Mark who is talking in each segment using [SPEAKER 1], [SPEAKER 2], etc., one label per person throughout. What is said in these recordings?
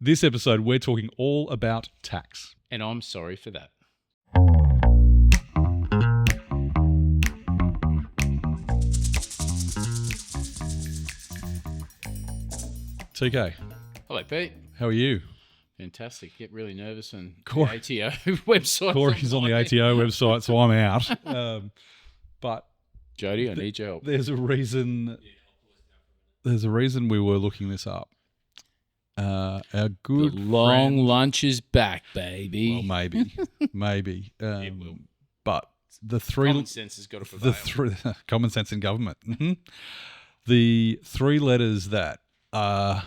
[SPEAKER 1] This episode, we're talking all about tax.
[SPEAKER 2] And I'm sorry for that.
[SPEAKER 1] TK,
[SPEAKER 2] Hello, Pete.
[SPEAKER 1] how are you?
[SPEAKER 2] Fantastic. Get really nervous and
[SPEAKER 1] Corey-
[SPEAKER 2] the ATO website.
[SPEAKER 1] Corey's on the ATO website, so I'm out. But
[SPEAKER 2] Jody, I need your help.
[SPEAKER 1] there's a reason. There's a reason we were looking this up. Our good
[SPEAKER 2] The long
[SPEAKER 1] friend,
[SPEAKER 2] lunch is back, baby.
[SPEAKER 1] well, maybe.
[SPEAKER 2] It will.
[SPEAKER 1] But the three,
[SPEAKER 2] Common sense has got to prevail.
[SPEAKER 1] the three, common sense in government. The three letters that are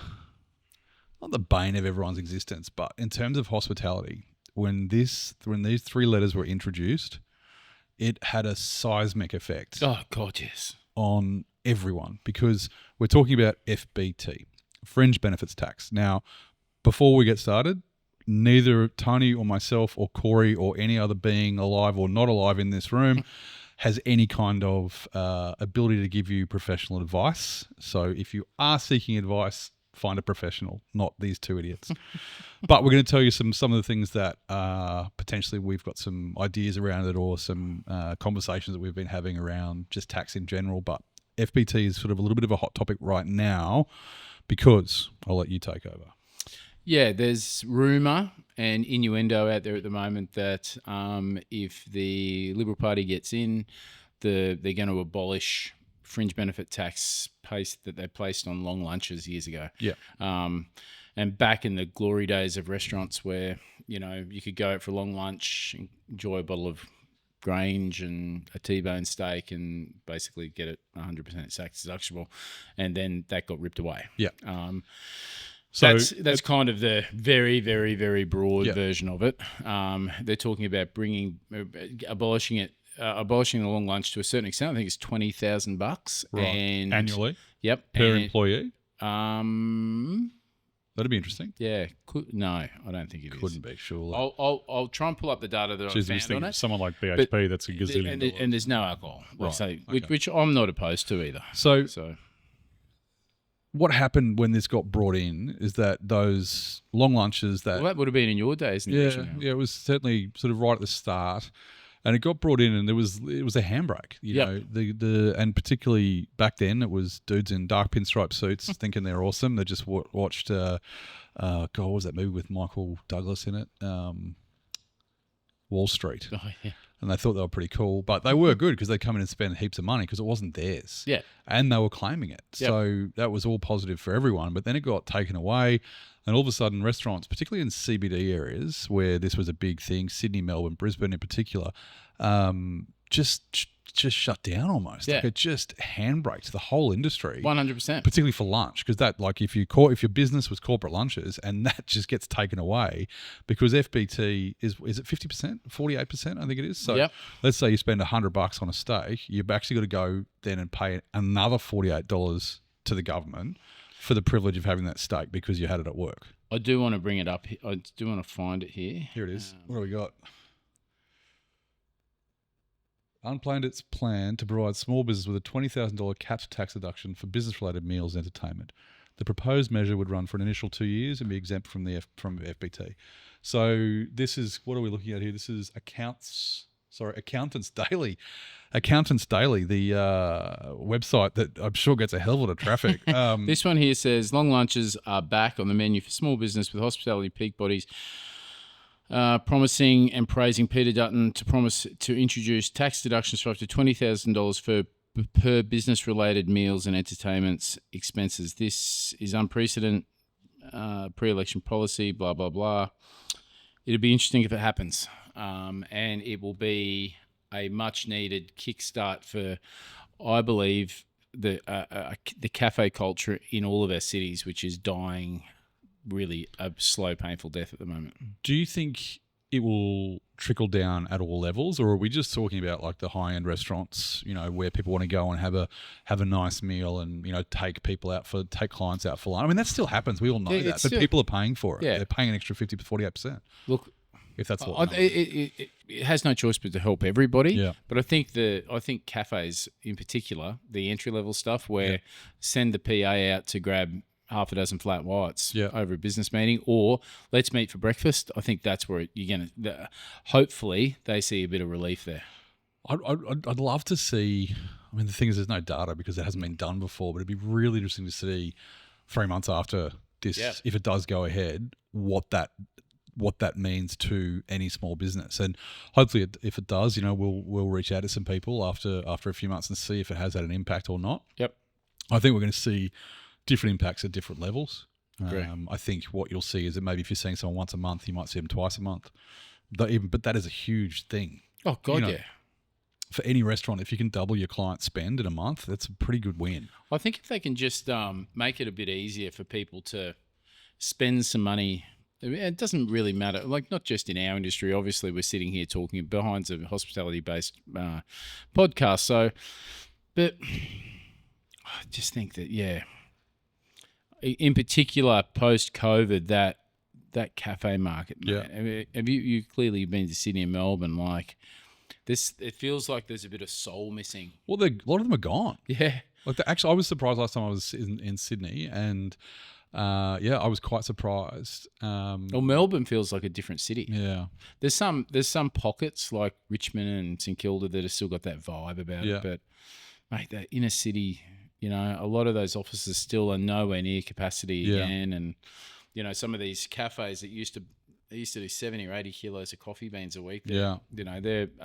[SPEAKER 1] not the bane of everyone's existence, but in terms of hospitality, when these three letters were introduced, it had a seismic effect
[SPEAKER 2] Oh, God, yes.
[SPEAKER 1] on everyone, because we're talking about FBT, Fringe Benefits Tax. Now, before we get started, neither Tony or myself or Corey or any other being alive or not alive in this room has any kind of ability to give you professional advice. So if you are seeking advice, find a professional, not these two idiots. But we're going to tell you some of the things that potentially we've got some ideas around it, or some conversations that we've been having around just tax in general. But FBT is sort of a little bit of a hot topic right now, because I'll let you take over.
[SPEAKER 2] Yeah, there's rumour and innuendo out there at the moment that if the Liberal Party gets in, they're going to abolish fringe benefit tax that they placed on long lunches years ago.
[SPEAKER 1] Yeah.
[SPEAKER 2] And back in the glory days of restaurants where, you could go out for a long lunch, enjoy a bottle of Grange and a T-bone steak and basically get it 100% tax deductible. And then that got ripped away.
[SPEAKER 1] Yeah.
[SPEAKER 2] So that's kind of the very, very, very broad
[SPEAKER 1] Yeah.
[SPEAKER 2] version of it. They're talking about abolishing the long lunch to a certain extent. I think it's $20,000
[SPEAKER 1] Right.
[SPEAKER 2] and
[SPEAKER 1] Annually
[SPEAKER 2] Yep,
[SPEAKER 1] per
[SPEAKER 2] and,
[SPEAKER 1] employee.
[SPEAKER 2] Um,
[SPEAKER 1] That'd be interesting.
[SPEAKER 2] yeah, no, I don't think it is.
[SPEAKER 1] Couldn't be, surely.
[SPEAKER 2] I'll try and pull up the data that
[SPEAKER 1] Jeez,
[SPEAKER 2] I
[SPEAKER 1] I'm
[SPEAKER 2] found on
[SPEAKER 1] thinking
[SPEAKER 2] it.
[SPEAKER 1] someone like BHP, that's a gazillion
[SPEAKER 2] And,
[SPEAKER 1] dollars.
[SPEAKER 2] and there's no alcohol,
[SPEAKER 1] Right, okay.
[SPEAKER 2] which I'm not opposed to either.
[SPEAKER 1] So
[SPEAKER 2] So
[SPEAKER 1] what happened when this got brought in is that those long lunches that
[SPEAKER 2] that would have been in your days.
[SPEAKER 1] it was certainly sort of right at the start, and it got brought in, and it was a handbrake. You
[SPEAKER 2] Yep.
[SPEAKER 1] know, and particularly back then, it was dudes in dark pinstripe suits thinking they're awesome. They just watched what was that movie with Michael Douglas in it? Wall Street.
[SPEAKER 2] Oh, yeah.
[SPEAKER 1] And they thought they were pretty cool, but they were good because they come in and spend heaps of money because it wasn't theirs.
[SPEAKER 2] Yeah.
[SPEAKER 1] And they were claiming it.
[SPEAKER 2] Yep.
[SPEAKER 1] So that was all positive for everyone. But then it got taken away. And all of a sudden, restaurants, particularly in CBD areas where this was a big thing, Sydney, Melbourne, Brisbane in particular, just shut down almost.
[SPEAKER 2] Yeah.
[SPEAKER 1] Like it just handbraked the whole industry.
[SPEAKER 2] 100%.
[SPEAKER 1] Particularly for lunch, because that, like, if your business was corporate lunches and that just gets taken away, because FBT is it 50%, 48%? I think it is. So
[SPEAKER 2] Yep.
[SPEAKER 1] let's say you spend $100 on a steak, you've actually got to go then and pay another $48 to the government for the privilege of having that steak because you had it at work.
[SPEAKER 2] I do want to bring it up. I do want to find it here.
[SPEAKER 1] Here it is. What do we got? Unplanned, it's planned to provide small business with a $20,000 capped tax deduction for business-related meals and entertainment. The proposed measure would run for an initial 2 years and be exempt from FBT. So this is, what are we looking at here? This is Accountants Daily. Accountants Daily, the website that I'm sure gets a hell of a lot of traffic.
[SPEAKER 2] This one here says long lunches are back on the menu for small business with hospitality peak bodies. Promising and praising Peter Dutton to promise to introduce tax deductions for up to $20,000 per business-related meals and entertainments expenses. This is unprecedented pre-election policy, blah, blah, blah. It'll be interesting if it happens. And it will be a much-needed kickstart for, I believe, the cafe culture in all of our cities, which is dying really a slow, painful death at the moment.
[SPEAKER 1] Do you think it will trickle down at all levels, or are we just talking about like the high-end restaurants, where people want to go and have a nice meal and, take clients out for lunch? I mean, that still happens. We all know that, but people are paying for it.
[SPEAKER 2] Yeah.
[SPEAKER 1] They're paying an extra 50 to 48%.
[SPEAKER 2] Look,
[SPEAKER 1] if that's what
[SPEAKER 2] it has no choice but to help everybody.
[SPEAKER 1] Yeah.
[SPEAKER 2] But I think cafes in particular, the entry level stuff, where send the PA out to grab half a dozen flat whites
[SPEAKER 1] Yeah.
[SPEAKER 2] over a business meeting, or let's meet for breakfast. I think that's where you're going to, hopefully they see a bit of relief there.
[SPEAKER 1] I'd love to see. I mean, the thing is, there's no data because it hasn't been done before, but it'd be really interesting to see 3 months after this, if it does go ahead, what that means to any small business. And hopefully, if it does, we'll reach out to some people after a few months and see if it has had an impact or not.
[SPEAKER 2] Yep.
[SPEAKER 1] I think we're going to see different impacts at different levels.
[SPEAKER 2] Great.
[SPEAKER 1] I think what you'll see is that maybe if you're seeing someone once a month, you might see them twice a month. But that is a huge thing.
[SPEAKER 2] Oh, God, yeah.
[SPEAKER 1] For any restaurant, if you can double your client spend in a month, that's a pretty good win.
[SPEAKER 2] I think if they can just make it a bit easier for people to spend some money, it doesn't really matter. Like, not just in our industry. Obviously, we're sitting here talking behind a hospitality-based podcast. So, but I just think that, in particular, post-COVID, that cafe market, man, have you clearly been to Sydney and Melbourne, like, this, it feels like there's a bit of soul missing.
[SPEAKER 1] Well, a lot of them are gone.
[SPEAKER 2] Yeah.
[SPEAKER 1] Like, actually, I was surprised last time I was in Sydney, and I was quite surprised.
[SPEAKER 2] Well, Melbourne feels like a different city.
[SPEAKER 1] Yeah.
[SPEAKER 2] There's some pockets like Richmond and St Kilda that have still got that vibe about it, but mate, that inner city, a lot of those offices still are nowhere near capacity again, and some of these cafes that used to do 70 or 80 kilos of coffee beans a week. They're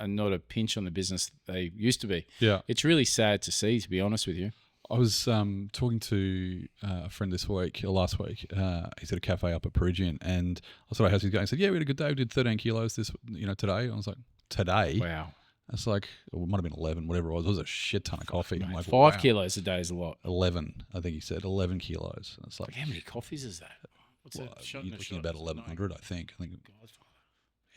[SPEAKER 2] not a pinch on the business they used to be. Yeah. It's really sad to see, to be honest with you.
[SPEAKER 1] I was talking to a friend last weweek. He's at a cafe up at Perugian, and I saw how he's going. He said, we had a good day. We did 13 kilos today. I was like, today?
[SPEAKER 2] Wow.
[SPEAKER 1] It's like, it might have been 11, whatever it was. It was a shit ton of coffee.
[SPEAKER 2] Mate,
[SPEAKER 1] I'm like,
[SPEAKER 2] 5 kilos a day is a lot.
[SPEAKER 1] 11, I think he said. 11 kilos. And it's like,
[SPEAKER 2] how many coffees is that? What's that?
[SPEAKER 1] You're looking about 1,100, I think.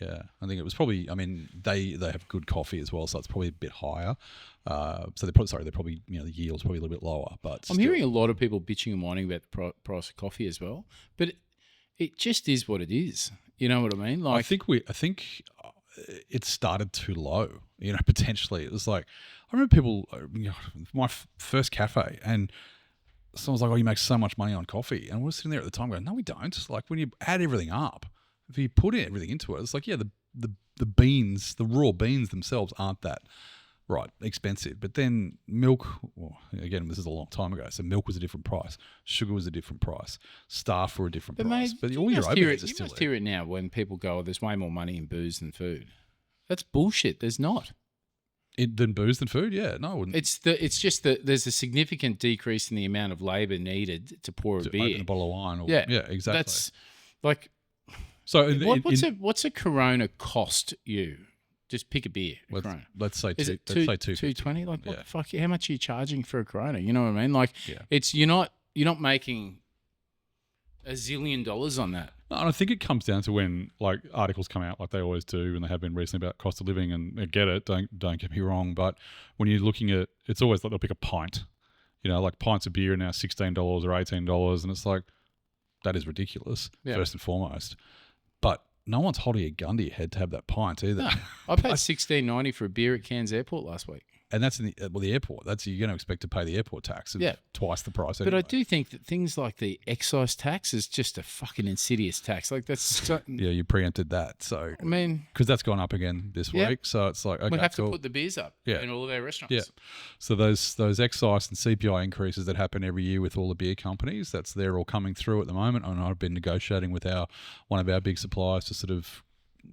[SPEAKER 1] Yeah, I think it was probably. I mean, they have good coffee as well, so it's probably a bit higher. So they're probably the yield's probably a little bit lower. But
[SPEAKER 2] I'm hearing a lot of people bitching and whining about the price of coffee as well. But it just is what it is. You know what I mean? Like,
[SPEAKER 1] I think it started too low. Potentially it was like, I remember people. My first cafe, and someone was like, "Oh, you make so much money on coffee," and we're sitting there at the time going, "No, we don't." Like, when you add everything up. If you put everything into it, it's like, the beans, the raw beans themselves aren't that expensive. But then milk, again, this is a long time ago, so milk was a different price, sugar was a different price, staff were a different price. But all your overheads are still there. You must
[SPEAKER 2] hear it now when people go, "There's way more money in booze than food." That's bullshit. There's not.
[SPEAKER 1] Than booze than food? Yeah, no, I wouldn't.
[SPEAKER 2] It's just that there's a significant decrease in the amount of labour needed to pour a beer,
[SPEAKER 1] open a bottle of wine.
[SPEAKER 2] Yeah,
[SPEAKER 1] exactly.
[SPEAKER 2] That's like.
[SPEAKER 1] So
[SPEAKER 2] what's a Corona cost you? Just pick a beer.
[SPEAKER 1] Let's say
[SPEAKER 2] is it $2.20? Like, what the fuck? How much are you charging for a Corona? You know what I mean? Like, it's you're not making $1 zillion on that.
[SPEAKER 1] No, and I think it comes down to when like articles come out, like they always do, and they have been recently, about cost of living. And I get it. Don't get me wrong, but when you're looking at, it's always like they'll pick a pint. Like pints of beer are now $16 or $18, and it's like, that is ridiculous. First and foremost. But no one's holding a gun to your head to have that pint either.
[SPEAKER 2] No, I paid $16.90 for a beer at Cairns Airport last week.
[SPEAKER 1] And that's in the airport. You're going to expect to pay the airport tax of twice the price anyway.
[SPEAKER 2] But I do think that things like the excise tax is just a fucking insidious tax. Like, that's...
[SPEAKER 1] you preempted that. So
[SPEAKER 2] I mean...
[SPEAKER 1] Because that's gone up again this week. So it's like, okay,
[SPEAKER 2] we'll have to put the beers up in all of our restaurants.
[SPEAKER 1] Yeah. So those excise and CPI increases that happen every year with all the beer companies, they're all coming through at the moment. And I've been negotiating with one of our big suppliers to sort of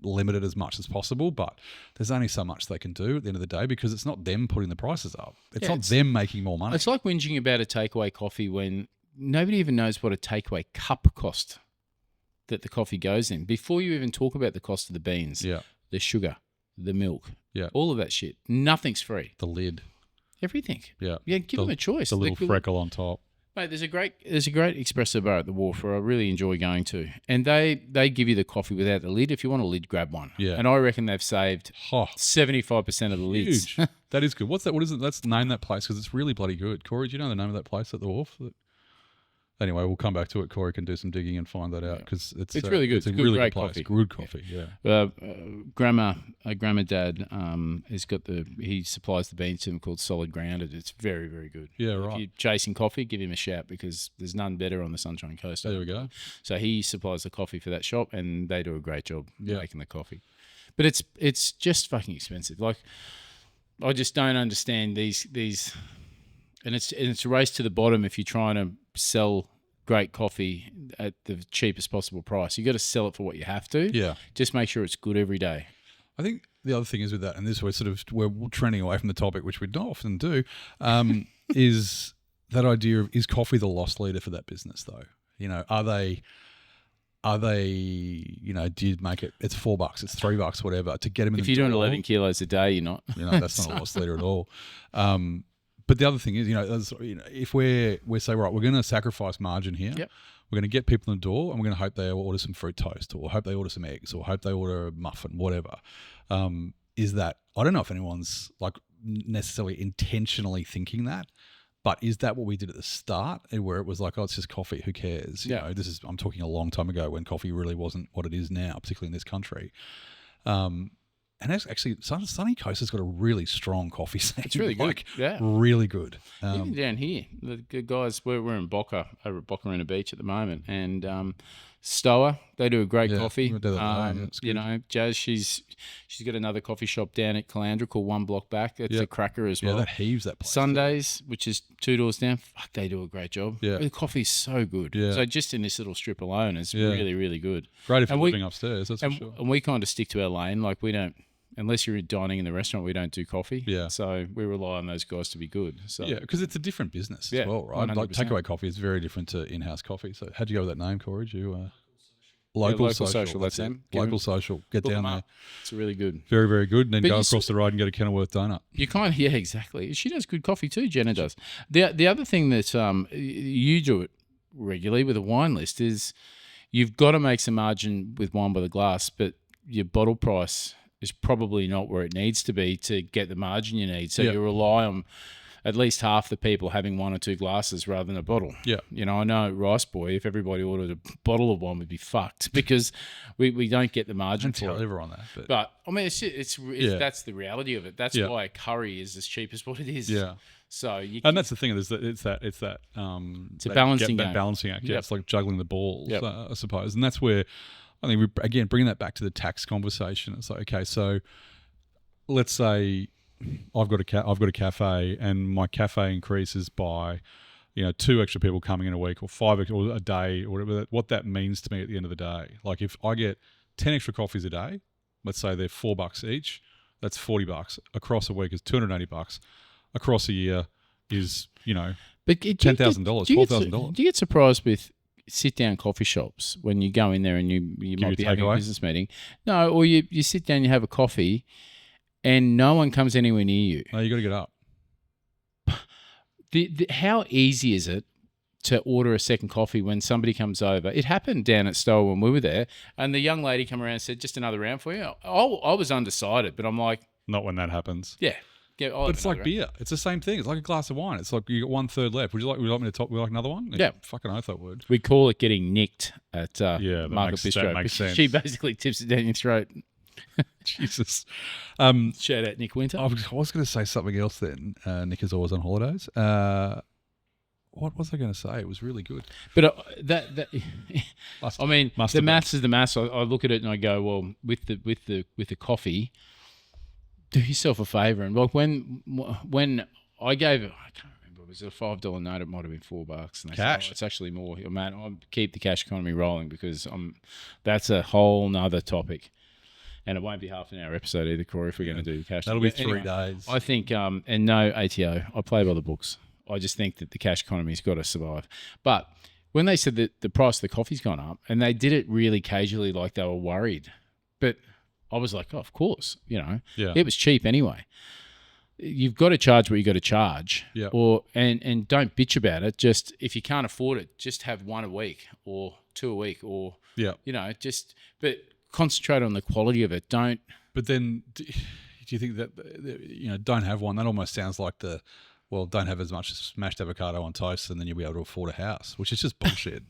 [SPEAKER 1] limit it as much as possible, but there's only so much they can do at the end of the day, because it's not them putting the prices up. It's not them making more money.
[SPEAKER 2] It's like whinging about a takeaway coffee when nobody even knows what a takeaway cup cost that the coffee goes in. Before you even talk about the cost of the beans, the sugar, the milk, all of that shit, nothing's free.
[SPEAKER 1] The lid.
[SPEAKER 2] Everything.
[SPEAKER 1] Yeah.
[SPEAKER 2] Give them a choice.
[SPEAKER 1] The little freckle on top.
[SPEAKER 2] Mate, there's a great espresso bar at the Wharf where I really enjoy going to, and they give you the coffee without the lid. If you want a lid, grab one. Yeah, and I reckon they've saved 75% of the lids.
[SPEAKER 1] Huge. That is good. What's that? What is it? Let's name that place, because it's really bloody good. Corey, do you know the name of that place at the Wharf? Anyway, we'll come back to it. Corey can do some digging and find that out because it's
[SPEAKER 2] really good.
[SPEAKER 1] It's a
[SPEAKER 2] It's good,
[SPEAKER 1] really
[SPEAKER 2] great
[SPEAKER 1] good place.
[SPEAKER 2] coffee.
[SPEAKER 1] Good coffee, yeah.
[SPEAKER 2] Grandma dad has got he supplies the beans to him called Solid Grounded. It's very, very good.
[SPEAKER 1] Yeah,
[SPEAKER 2] If
[SPEAKER 1] right.
[SPEAKER 2] you're chasing coffee, give him a shout because there's none better on the Sunshine Coast.
[SPEAKER 1] There we go.
[SPEAKER 2] So he supplies the coffee for that shop, and they do a great job
[SPEAKER 1] Yeah.
[SPEAKER 2] making the coffee. But it's just fucking expensive. Like, I just don't understand these, and it's a race to the bottom if you're trying to sell great coffee at the cheapest possible price. You got to sell it for what you have to.
[SPEAKER 1] Yeah.
[SPEAKER 2] Just make sure it's good every day.
[SPEAKER 1] I think the other thing is with that, and this we're trending away from the topic, which we don't often do, is that idea of, is coffee the loss leader for that business though? You know, are they, you know, do you make it, it's $4, it's $3, whatever, to get them in
[SPEAKER 2] If
[SPEAKER 1] the
[SPEAKER 2] you're doing
[SPEAKER 1] door?
[SPEAKER 2] 11 kilos a day, you're not.
[SPEAKER 1] You know, that's not a loss leader at all. But the other thing is, you know, if we say, right, we're going to sacrifice margin here.
[SPEAKER 2] Yep.
[SPEAKER 1] We're going to get people in the door, and we're going to hope they order some fruit toast, or hope they order some eggs, or hope they order a muffin, whatever. Is that, I don't know if anyone's like necessarily intentionally thinking that, but is that what we did at the start, where it was like, oh, it's just coffee, who cares? You know, I'm talking a long time ago when coffee really wasn't what it is now, particularly in this country. And actually, Sunny Coast has got a really strong coffee scene.
[SPEAKER 2] It's really good. Yeah.
[SPEAKER 1] Really good.
[SPEAKER 2] Even down here, the guys, we're in Boca, over at Bocarina Beach at the moment, and Stower, they do a great coffee.
[SPEAKER 1] we do that,
[SPEAKER 2] You know, Jazz, she's got another coffee shop down at Calandra called One Block Back. It's a cracker as well.
[SPEAKER 1] Yeah, that heaves that place.
[SPEAKER 2] Sundays, which is 2 doors down, fuck, they do a great job.
[SPEAKER 1] Yeah.
[SPEAKER 2] The coffee's so good.
[SPEAKER 1] Yeah.
[SPEAKER 2] So just in this little strip alone, it's really, really good.
[SPEAKER 1] Great if you're
[SPEAKER 2] And we-
[SPEAKER 1] living upstairs, that's for sure.
[SPEAKER 2] And we kind of stick to our lane. Like, we don't, unless you're dining in the restaurant, we don't do coffee.
[SPEAKER 1] Yeah.
[SPEAKER 2] So we rely on those guys to be good. So
[SPEAKER 1] Yeah, because it's a different business
[SPEAKER 2] Yeah,
[SPEAKER 1] as well, right? Like
[SPEAKER 2] 100%.
[SPEAKER 1] takeaway coffee is very different to in-house coffee. So how'd you go with that name, Corey? Did you
[SPEAKER 2] Local
[SPEAKER 1] social,
[SPEAKER 2] Social, that's
[SPEAKER 1] it.
[SPEAKER 2] them.
[SPEAKER 1] Local social. Get
[SPEAKER 2] Look
[SPEAKER 1] down
[SPEAKER 2] them
[SPEAKER 1] there.
[SPEAKER 2] up. It's really good.
[SPEAKER 1] Very, very good. And then
[SPEAKER 2] But
[SPEAKER 1] go
[SPEAKER 2] you
[SPEAKER 1] across the road and get a Kenilworth donut.
[SPEAKER 2] You kind of, yeah, exactly. She does good coffee too, Jenna does. The other thing that you do it regularly with a wine list is you've got to make some margin with wine by the glass, but your bottle price is probably not where it needs to be to get the margin you need. So you rely on at least half the people having 1 or 2 glasses rather than a bottle.
[SPEAKER 1] Yeah.
[SPEAKER 2] You know, I know Rice Boy, if everybody ordered a bottle of wine, we'd be fucked because we don't get the margin for it.
[SPEAKER 1] Over on that.
[SPEAKER 2] But I mean, it's that's the reality of it. That's why a curry is as cheap as what it is.
[SPEAKER 1] Yeah.
[SPEAKER 2] So
[SPEAKER 1] And that's the thing, is that it's a
[SPEAKER 2] balancing game.
[SPEAKER 1] balancing act. Yeah, it's like juggling the balls,
[SPEAKER 2] Yep.
[SPEAKER 1] I suppose. And that's where I think again bringing that back to the tax conversation. It's like, okay, so let's say I've got a cafe, and my cafe increases by, 2 extra people coming in a week, or 5 or a day, or whatever. What that means to me at the end of the day, like if I get 10 extra coffees a day, let's say they're $4 each, that's $40 across a week is $280. Across a year is
[SPEAKER 2] But
[SPEAKER 1] $10,000, $12,000.
[SPEAKER 2] Do you get surprised with sit-down coffee shops when you go in there and you might be having a
[SPEAKER 1] takeaway?
[SPEAKER 2] business meeting? No, or you sit down, you have a coffee, and no one comes anywhere near you.
[SPEAKER 1] No, you got to get up.
[SPEAKER 2] How easy is it to order a second coffee when somebody comes over? It happened down at Stowe when we were there, and the young lady came around and said, "Just another round for you." I was undecided, but I'm like,
[SPEAKER 1] Not when that happens.
[SPEAKER 2] yeah. I'll
[SPEAKER 1] But
[SPEAKER 2] have
[SPEAKER 1] it's like
[SPEAKER 2] another round.
[SPEAKER 1] beer. It's the same thing. It's like a glass of wine. It's like you got 1/3 left. Would you like me to top? Would you like another one?
[SPEAKER 2] Yeah.
[SPEAKER 1] Fucking oath I would.
[SPEAKER 2] We call it getting nicked at
[SPEAKER 1] that
[SPEAKER 2] Market
[SPEAKER 1] makes- that
[SPEAKER 2] Bistro.
[SPEAKER 1] makes sense.
[SPEAKER 2] She basically tips it down your throat.
[SPEAKER 1] Jesus.
[SPEAKER 2] Shout out Nick Winter.
[SPEAKER 1] I was going to say something else then. Nick is always on holidays. What was I going to say? It was really good.
[SPEAKER 2] But that
[SPEAKER 1] Must
[SPEAKER 2] I mean,
[SPEAKER 1] must
[SPEAKER 2] the
[SPEAKER 1] have been.
[SPEAKER 2] maths is the maths. I look at it and I go, well, with the coffee, do yourself a favour. And like when I gave it, I can't remember, was it a $5 note? It might have been $4. And they
[SPEAKER 1] Cash?
[SPEAKER 2] said, it's actually more. Man, I keep the cash economy rolling because that's a whole nother topic. And it won't be half an hour episode either, Corey, if we're going to do the cash.
[SPEAKER 1] That'll be
[SPEAKER 2] But
[SPEAKER 1] 3
[SPEAKER 2] anyway,
[SPEAKER 1] days.
[SPEAKER 2] I think, and no ATO, I play by the books. I just think that the cash economy's got to survive. But when they said that the price of the coffee's gone up, and they did it really casually, like they were worried, but I was like, oh, of course,
[SPEAKER 1] Yeah.
[SPEAKER 2] it was cheap anyway. You've got to charge what you got to charge,
[SPEAKER 1] Yeah.
[SPEAKER 2] and don't bitch about it. Just if you can't afford it, just have 1 a week or 2 a week, or
[SPEAKER 1] Yeah.
[SPEAKER 2] but concentrate on the quality of it. Don't.
[SPEAKER 1] But then, do you think that don't have one? That almost sounds like the well, don't have as much smashed avocado on toast, and then you'll be able to afford a house, which is just bullshit.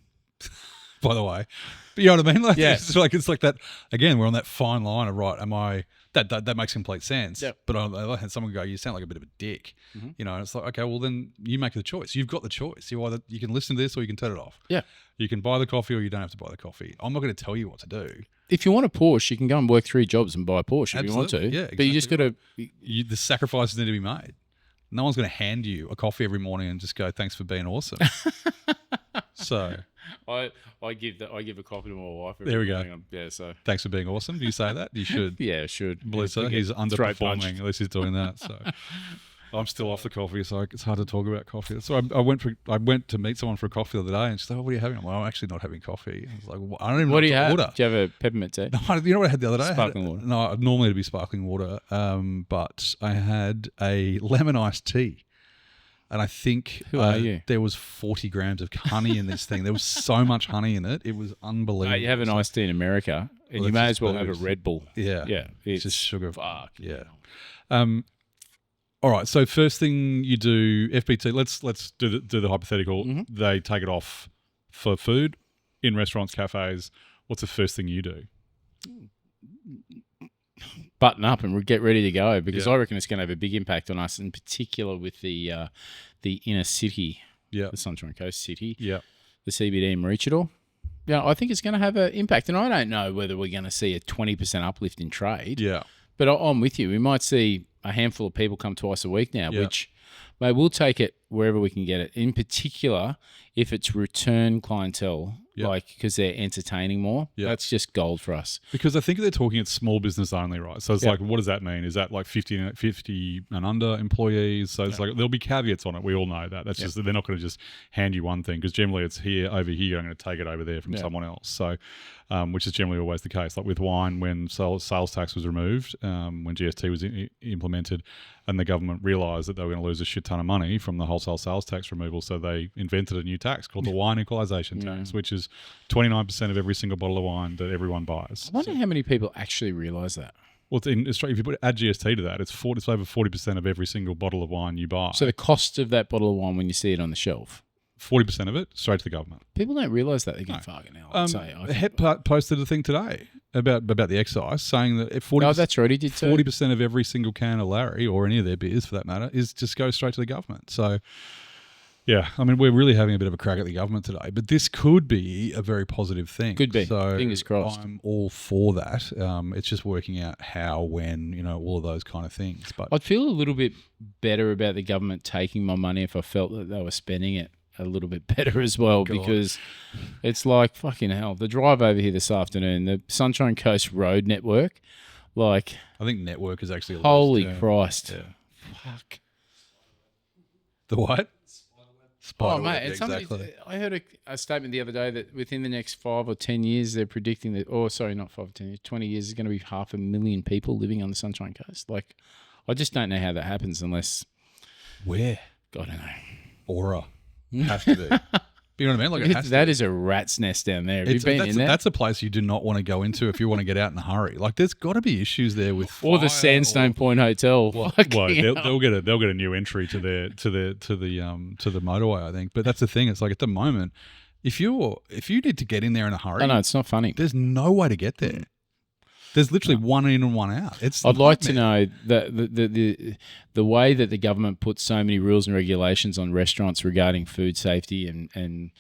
[SPEAKER 1] By the way, but you know what I mean? Like,
[SPEAKER 2] Yeah.
[SPEAKER 1] it's like that again. We're on that fine line of right. Am I that makes complete sense?
[SPEAKER 2] Yep.
[SPEAKER 1] But on the other hand, someone go, you sound like a bit of a dick. You know, and it's like, okay, well then you make the choice. You've got the choice. You can listen to this or you can turn it off.
[SPEAKER 2] Yeah.
[SPEAKER 1] You can buy the coffee or you don't have to buy the coffee. I'm not going to tell you what to do.
[SPEAKER 2] If you want a Porsche, you can go and work 3 jobs and buy a Porsche if you want to.
[SPEAKER 1] Yeah,
[SPEAKER 2] But you just got to.
[SPEAKER 1] The sacrifices need to be made. No one's going to hand you a coffee every morning and just go, "Thanks for being awesome." So
[SPEAKER 2] I give a copy to my wife.
[SPEAKER 1] There we go.
[SPEAKER 2] Morning. Yeah, so
[SPEAKER 1] thanks for being awesome. Do you say that? You should.
[SPEAKER 2] yeah, should.
[SPEAKER 1] Bless her. He's underperforming. At least he's doing that. So I'm still off the coffee, so it's hard to talk about coffee. So I went to meet someone for a coffee the other day, and she's like, "Oh, what are you having?" I'm like, "I'm actually not having coffee." I was like, well, "I don't even know
[SPEAKER 2] What do you have?
[SPEAKER 1] order."
[SPEAKER 2] Do you have a peppermint tea?
[SPEAKER 1] No, you know what I had the other day?
[SPEAKER 2] Sparkling water.
[SPEAKER 1] No, normally it'd be sparkling water, but I had a lemon iced tea. And I think
[SPEAKER 2] Who are you?
[SPEAKER 1] there was 40 grams of honey in this thing. There was so much honey in it. It was unbelievable.
[SPEAKER 2] You have an iced tea in America, and you may as well have a Red Bull.
[SPEAKER 1] Yeah.
[SPEAKER 2] Yeah.
[SPEAKER 1] It's just sugar.
[SPEAKER 2] Fuck.
[SPEAKER 1] Yeah. All right. So first thing you do, FBT, let's do the hypothetical.
[SPEAKER 2] Mm-hmm.
[SPEAKER 1] They take it off for food in restaurants, cafes. What's the first thing you do?
[SPEAKER 2] Button up and get ready to go, because I reckon it's going to have a big impact on us, in particular with the inner city, the Sunshine Coast city, the CBD in Maroochydore. Yeah, I think it's going to have an impact, and I don't know whether we're going to see a 20% uplift in trade.
[SPEAKER 1] Yeah,
[SPEAKER 2] but I'm with you. We might see a handful of people come twice a week now, which, mate, we'll take it wherever we can get it. In particular, if it's return clientele, like because they're entertaining more, that's just gold for us.
[SPEAKER 1] Because I think they're talking it's small business only, right? So it's like, what does that mean? Is that like 50 and under employees? So it's like there'll be caveats on it. We all know that. That's just they're not going to just hand you one thing, because generally it's over here. I'm going to take it over there from someone else. So, which is generally always the case. Like with wine, when sales tax was removed, when GST was implemented, and the government realised that they were going to lose a shit ton of money from the wholesale sales tax removal, so they invented a new tax called the wine equalisation tax, which is 29% of every single bottle of wine that everyone buys.
[SPEAKER 2] I wonder how many people actually realise that.
[SPEAKER 1] Well, it's in Australia, if you add GST to that, it's over 40% of every single bottle of wine you buy.
[SPEAKER 2] So the cost of that bottle of wine when you see it on the shelf,
[SPEAKER 1] 40% of it straight to the government.
[SPEAKER 2] People don't realise that. They can fucking hell.
[SPEAKER 1] HEP posted a thing today about the excise, saying that if 40%,
[SPEAKER 2] that's right, he did too.
[SPEAKER 1] 40% of every single can of Larry, or any of their beers for that matter, is just go straight to the government. So, yeah, I mean, we're really having a bit of a crack at the government today, but this could be a very positive thing.
[SPEAKER 2] Could be.
[SPEAKER 1] So
[SPEAKER 2] Fingers crossed.
[SPEAKER 1] I'm all for that. It's just working out how, when, all of those kind of things. But
[SPEAKER 2] I'd feel a little bit better about the government taking my money if I felt that they were spending it a little bit better as well, because it's like, fucking hell, the drive over here this afternoon, the Sunshine Coast Road Network, like,
[SPEAKER 1] I think network is actually
[SPEAKER 2] holy Christ.
[SPEAKER 1] Fuck. The what?
[SPEAKER 2] Oh, mate, exactly. I heard a statement the other day that within the next 5 or 10 years, they're predicting that, not 5 or 10 years, 20 years, there's going to be 500,000 people living on the Sunshine Coast. Like, I just don't know how that happens unless...
[SPEAKER 1] Where?
[SPEAKER 2] God, I don't know.
[SPEAKER 1] Aura. Has to be. You know what I mean? Like, it has
[SPEAKER 2] that is a rat's nest down there. Have you been in there?
[SPEAKER 1] That's a place you do not want to go into if you want to get out in a hurry. Like, there's got to be issues there with fire,
[SPEAKER 2] or the Sandstone Point Hotel.
[SPEAKER 1] Well, they'll get a new entry to the motorway, I think. But that's the thing. It's like, at the moment, if you need to get in there in a hurry,
[SPEAKER 2] no, it's not funny.
[SPEAKER 1] There's no way to get there. There's literally one in and one out.
[SPEAKER 2] I'd like to know that the way that the government puts so many rules and regulations on restaurants regarding food safety and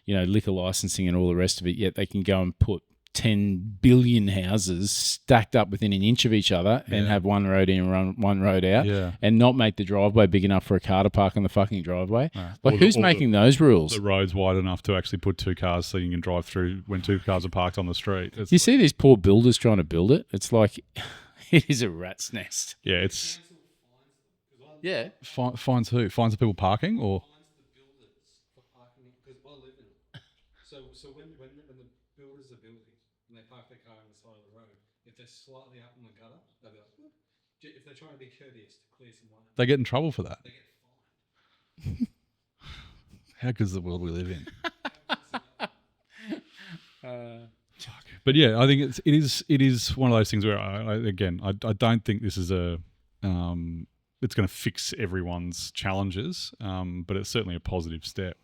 [SPEAKER 2] liquor licensing and all the rest of it, yet they can go and put 10 billion houses stacked up within an inch of each other and have one road in and one road out and not make the driveway big enough for a car to park on the fucking driveway. Like, who's making those rules?
[SPEAKER 1] The road's wide enough to actually put 2 cars so you can drive through when 2 cars are parked on the street.
[SPEAKER 2] You see these poor builders trying to build it? It's like, it is a rat's nest.
[SPEAKER 1] Yeah, it's...
[SPEAKER 2] Yeah.
[SPEAKER 1] Fines who? Fines the people parking, or...
[SPEAKER 3] Fines the builders for parking, because I live in it. So when the builders are building, and they park their car on the side of the road, if they're slightly up in the gutter, they'll be like, if they're trying to be courteous to clear some way,
[SPEAKER 1] they get in trouble for that.
[SPEAKER 3] they get fined.
[SPEAKER 1] How good is the world we live in? But yeah, I think it is one of those things where I don't think this is it's going to fix everyone's challenges, but it's certainly a positive step.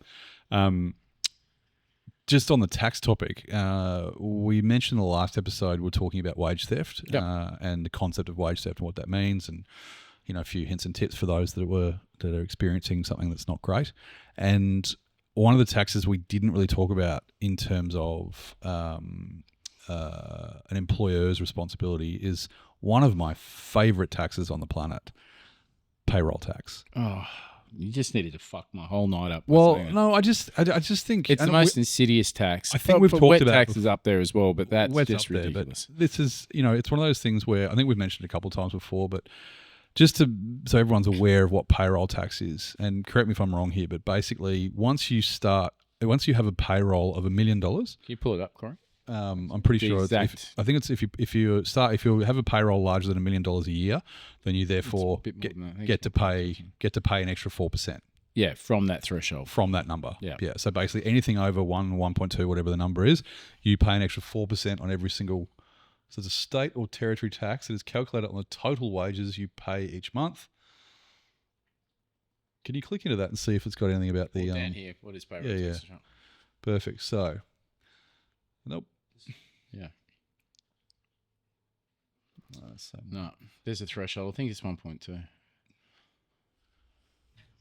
[SPEAKER 1] Just on the tax topic, we mentioned in the last episode we're talking about wage theft and the concept of wage theft and what that means, and a few hints and tips for those that are experiencing something that's not great. And one of the taxes we didn't really talk about in terms of an employer's responsibility is one of my favorite taxes on the planet, payroll tax.
[SPEAKER 2] Oh, you just needed to fuck my whole night up.
[SPEAKER 1] Well, no, I just think
[SPEAKER 2] it's the most insidious tax.
[SPEAKER 1] I think we've talked
[SPEAKER 2] wet
[SPEAKER 1] about
[SPEAKER 2] taxes up there as well, but that's
[SPEAKER 1] wet's
[SPEAKER 2] just
[SPEAKER 1] up there,
[SPEAKER 2] ridiculous.
[SPEAKER 1] but this is, it's one of those things where I think we've mentioned it a couple of times before, but just so everyone's aware of what payroll tax is, and correct me if I'm wrong here, but basically once you have a payroll of $1 million,
[SPEAKER 2] Can you pull it up, Corey?
[SPEAKER 1] I'm pretty sure. I think it's if you have a payroll larger than $1 million a year, then you therefore get to pay an extra 4%.
[SPEAKER 2] Yeah, from that threshold.
[SPEAKER 1] From that number.
[SPEAKER 2] Yeah.
[SPEAKER 1] So basically anything over 1.2, whatever the number is, you pay an extra 4% on every single. So it's a state or territory tax that is calculated on the total wages you pay each month. Can you click into that and see if it's got anything about the
[SPEAKER 2] down here? What is payroll tax?
[SPEAKER 1] Yeah. Perfect. So, nope.
[SPEAKER 2] Yeah.
[SPEAKER 1] So
[SPEAKER 2] No, there's a threshold. I think it's 1.2.